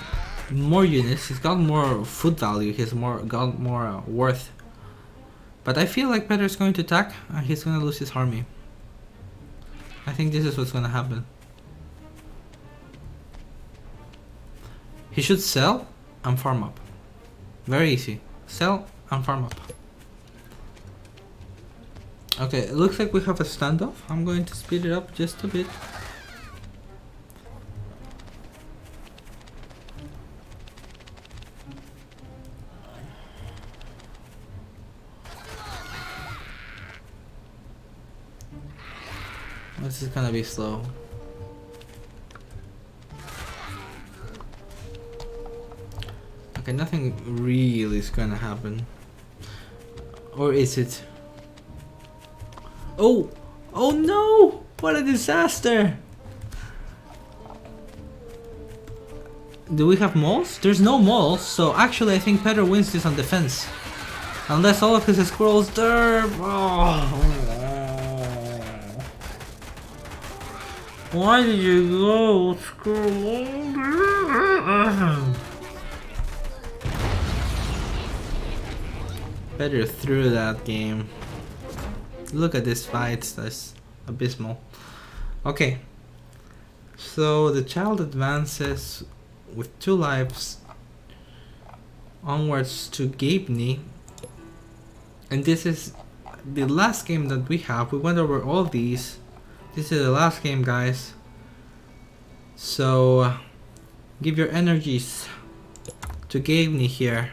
more units, he's got more food value, he's got more worth. But I feel like Pedro is going to attack and he's gonna lose his army. I think this is what's gonna happen. He should sell and farm up. Very easy. Sell and farm up. Okay, it looks like we have a standoff. I'm going to speed it up just a bit. This is gonna be slow. Okay, nothing really is gonna happen. Or is it? Oh! Oh no! What a disaster! Do we have malls? There's no malls, so actually I think Pedro wins this on defense. Unless all of his squirrels derp. Oh. Why did you go, squirrel? Better through that game. Look at this fight, that's abysmal. Okay, so the child advances with 2 lives onwards to Gabney, and this is the last game that we have. We went over all these. This is the last game, guys. So give your energies to Gabney here.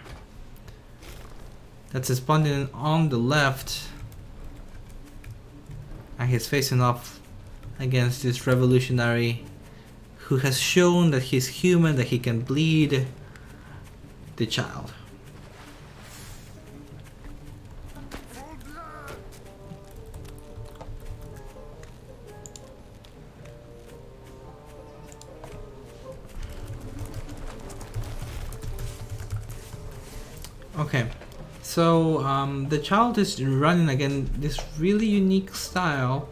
That's responding on the left. And he's facing off against this revolutionary who has shown that he's human, that he can bleed the child. Okay, so the child is running again this really unique style.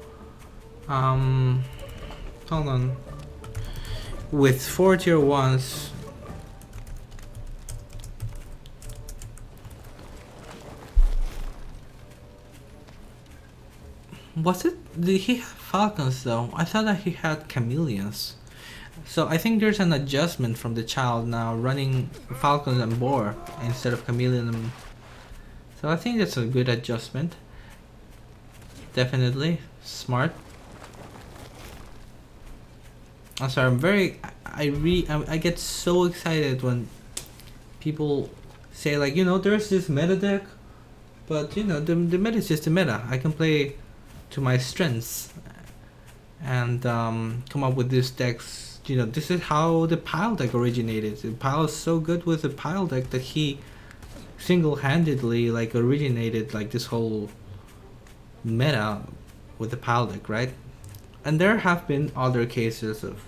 Hold on. With 4 tier 1s. Was it? Did he have falcons though? I thought that he had chameleons. So I think there's an adjustment from the child now, running falcons and boar instead of chameleon. So I think that's a good adjustment. Definitely smart. I'm sorry, I get so excited when people say like, you know, there's this meta deck, but you know, the meta is just the meta. I can play to my strengths and come up with these decks. You know, this is how the pile deck originated. The pile is so good with the pile deck that he single-handedly like originated like this whole meta with the pile deck, right? And there have been other cases of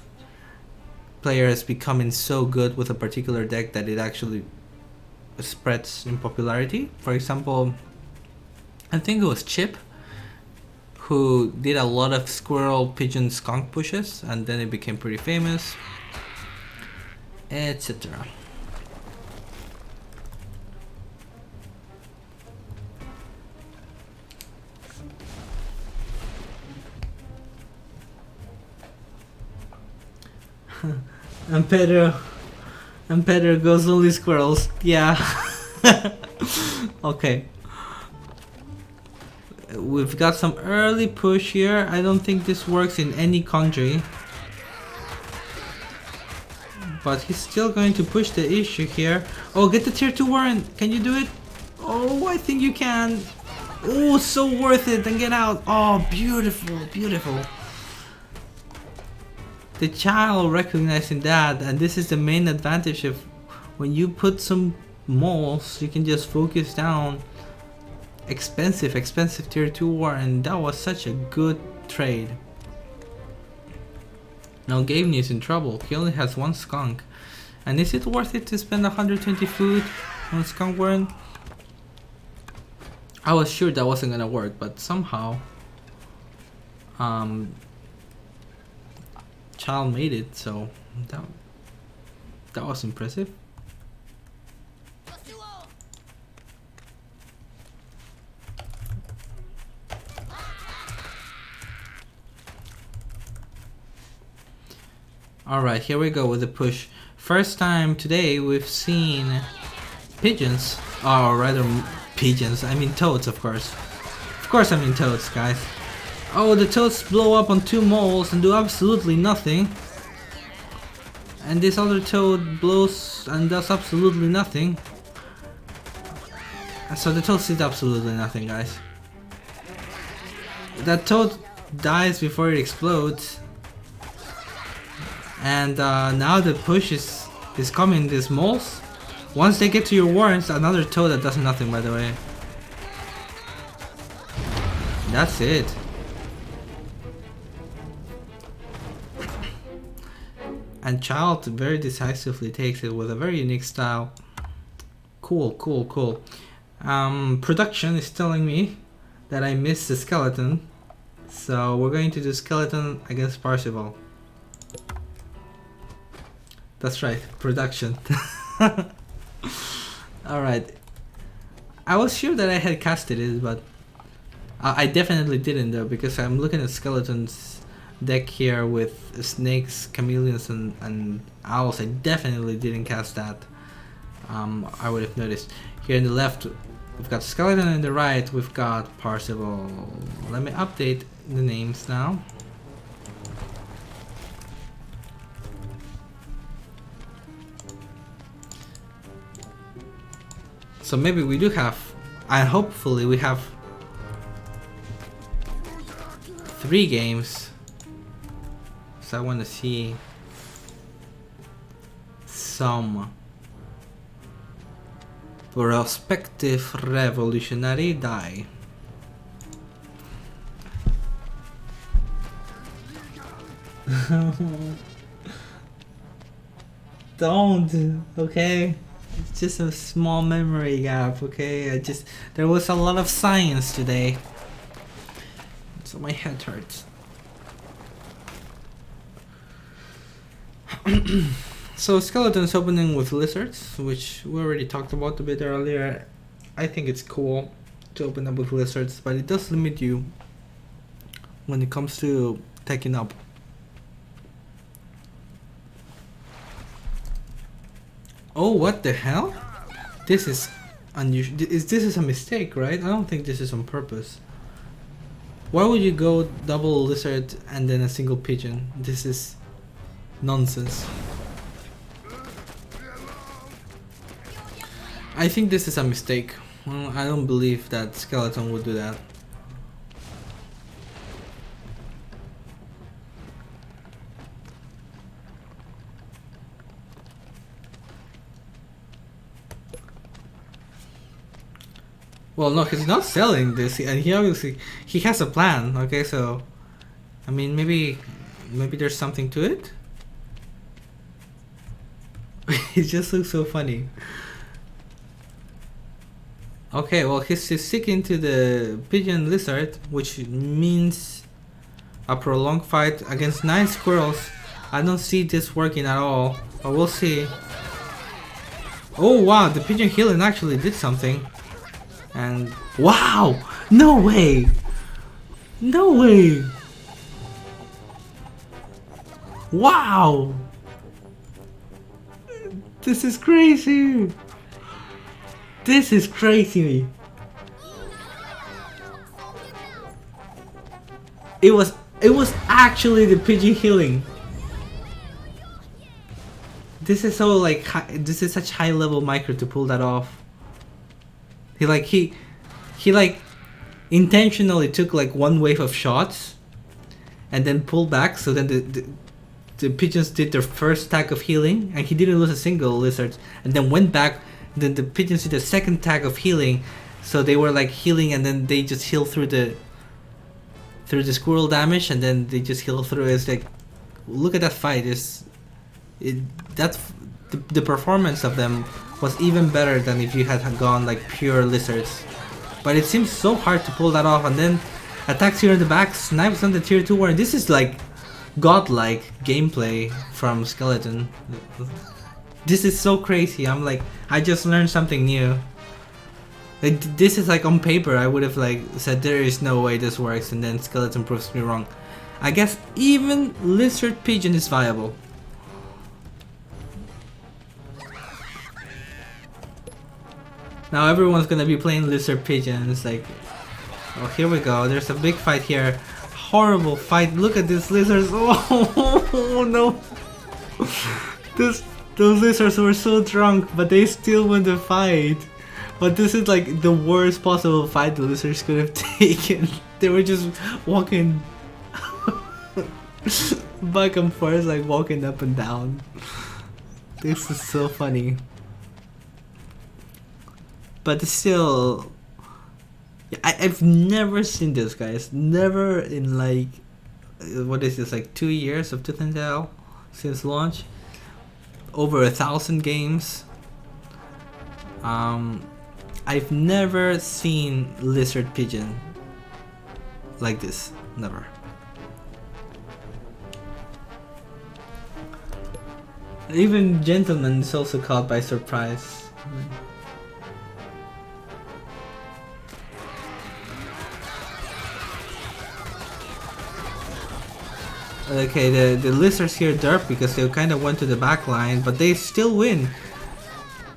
players becoming so good with a particular deck that it actually spreads in popularity. For example, I think it was Chip who did a lot of squirrel pigeon skunk pushes, and then it became pretty famous, etc. and Pedro goes only squirrels. Yeah. Okay. We've got some early push here. I don't think this works in any country. But he's still going to push the issue here. Oh, get the tier 2 Warren. Can you do it? Oh, I think you can. Oh, so worth it. And get out. Oh, beautiful, beautiful. The child recognizing that, and this is the main advantage of when you put some moles, you can just focus down expensive tier 2 war, and that was such a good trade. Now Gavney is in trouble. He only has one skunk. And is it worth it to spend 120 food on skunk warren? I was sure that wasn't gonna work, but somehow Child made it, so that was impressive. Alright, here we go with the push. First time today we've seen pigeons, or rather pigeons, I mean toads, of course. Of course I mean toads, guys. Oh, the toads blow up on 2 moles and do absolutely nothing. And this other toad blows and does absolutely nothing. So the toad did absolutely nothing, guys. That toad dies before it explodes. And now the push is coming, these moles. Once they get to your warrens, another toad that does nothing, by the way. That's it. And Child very decisively takes it with a very unique style. Cool, cool, cool. Production is telling me that I missed the skeleton. So we're going to do skeleton against Parzival. That's right, production. Alright. I was sure that I had casted it, but I definitely didn't though, because I'm looking at Skeleton's deck here with snakes, chameleons, and owls. I definitely didn't cast that. I would have noticed. Here in the left, we've got Skeleton, in the right, we've got Parzival. Let me update the names now. So maybe we do have, and hopefully we have 3 games. So I want to see some prospective revolutionary die. Don't, okay? It's just a small memory gap, okay? There was a lot of science today. So my head hurts. So Skeleton's opening with lizards, which we already talked about a bit earlier. I think it's cool to open up with lizards, but it does limit you when it comes to taking up. Oh, what the hell? This is unusual. This is a mistake, right? I don't think this is on purpose. Why would you go double lizard and then a single pigeon? This is nonsense. I think this is a mistake. I don't believe that Skeleton would do that. Well, no, he's not selling this, and he obviously he has a plan. Okay, so I mean, maybe there's something to it. It just looks so funny. Okay, well, he's sticking to the pigeon lizard, which means a prolonged fight against 9 squirrels. I don't see this working at all, but we'll see. Oh wow, the pigeon healing actually did something. And wow! No way! No way! Wow! This is crazy! This is crazy! It was actually the pigeon healing. This is so like this is such high level micro to pull that off. He like intentionally took like one wave of shots and then pulled back, so then the pigeons did their first stack of healing and he didn't lose a single lizard, and then went back, then the pigeons did the second tag of healing, so they were like healing and then they just heal through the squirrel damage, and then they just heal through. It's like, look at that fight. The performance of them was even better than if you had gone like pure lizards. But it seems so hard to pull that off, and then attacks here in the back, snipes on the tier 2 warrior. This is like godlike gameplay from Skeleton. This is so crazy. I'm like, I just learned something new. Like, this is like on paper I would have like said there is no way this works, and then Skeleton proves me wrong. I guess even lizard pigeon is viable. Now everyone's gonna be playing lizard pigeon. It's like, oh, here we go. There's a big fight here. Horrible fight. Look at these lizards. Oh no. Those lizards were so drunk, but they still won the fight. But this is like the worst possible fight the lizards could have taken. They were just walking back and forth, like walking up and down. This is so funny. But still, I've never seen this, guys. Never in like, what is this, like 2 years of Tooth and Tail since launch? Over 1,000 games. I've never seen lizard pigeon like this. Never. Even Gentleman is also caught by surprise. Okay, the lizards here derp because they kind of went to the back line, but they still win.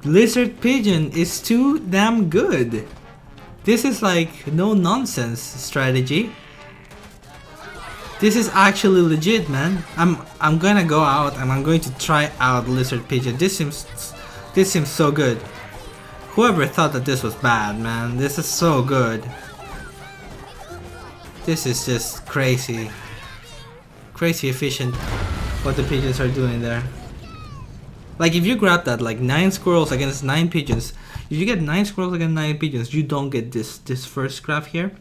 Lizard pigeon is too damn good. This is like no nonsense strategy. This is actually legit, man. I'm gonna go out and I'm going to try out lizard pigeon. This seems so good. Whoever thought that this was bad, man. This is so good. This is just crazy. Crazy efficient what the pigeons are doing there. Like, if you grab that, like 9 squirrels against 9 pigeons, if you get 9 squirrels against 9 pigeons, you don't get this first graph here.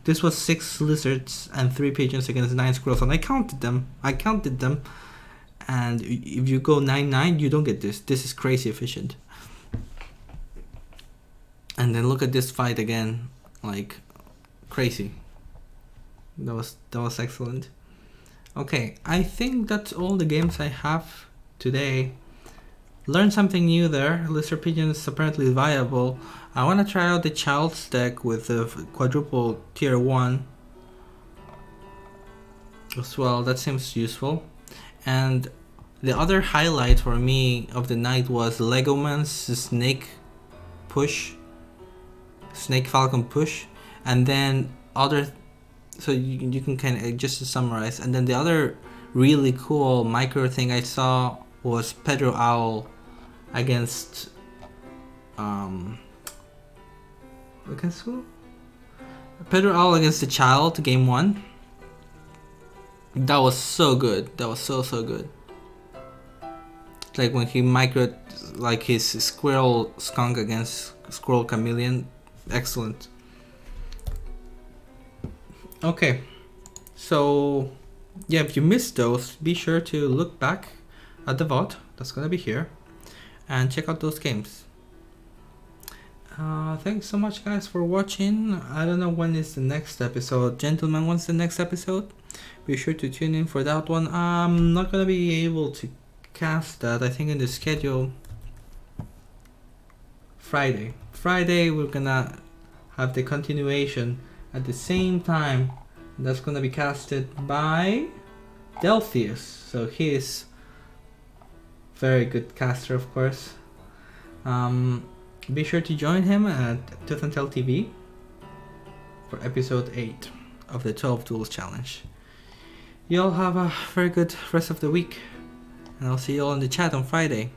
This was 6 lizards and 3 pigeons against 9 squirrels, and I counted them. And if you go 9-9, you don't get this. This is crazy efficient. And then look at this fight again, like crazy. That was excellent. Okay, I think that's all the games I have today. Learn something new there. Lizard pigeon is apparently viable. I want to try out the child's deck with the quadruple tier 1 as well. That seems useful. And the other highlight for me of the night was Legoman's snake falcon push, and then other. So you can kind of, just to summarize, and then the other really cool micro thing I saw was Pedro Owl against against who? Pedro Owl against the Child, game 1. That was so good. That was so good. Like when he microed like his Squirrel Skunk against Squirrel Chameleon, excellent. Okay, so yeah, if you missed those, be sure to look back at the VOD that's gonna be here and check out those games. Thanks so much, guys, for watching. I don't know when is the next episode. Gentlemen, when's the next episode? Be sure to tune in for that one. I'm not gonna be able to cast that. I think in the schedule Friday. Friday we're gonna have the continuation at the same time. That's gonna be casted by Delphius. So he is very good caster, of course. Be sure to join him at Tooth and Tail TV for episode 8 of the 12 Duels Challenge. You all have a very good rest of the week, and I'll see you all in the chat on Friday.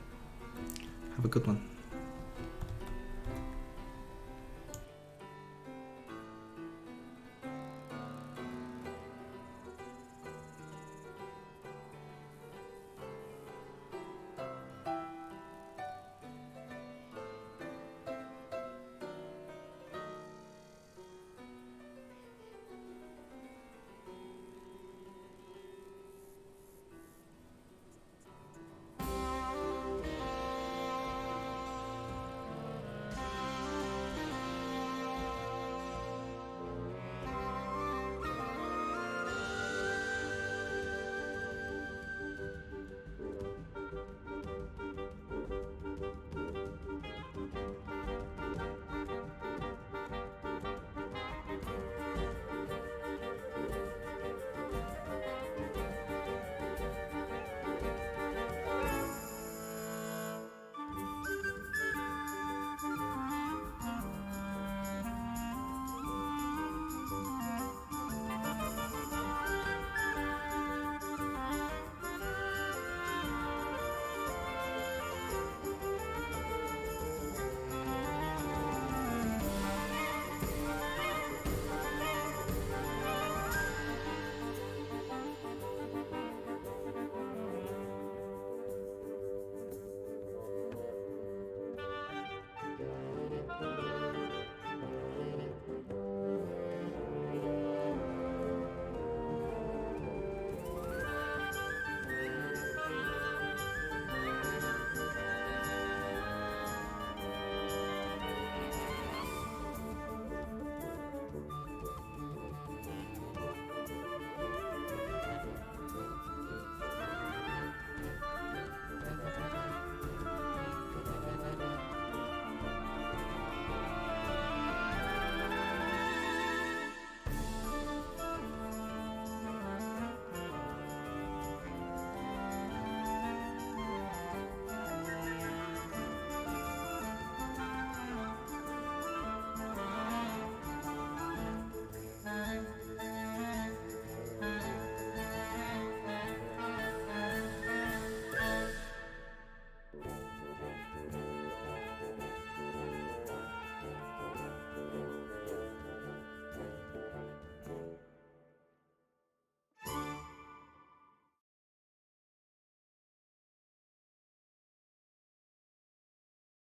Have a good one.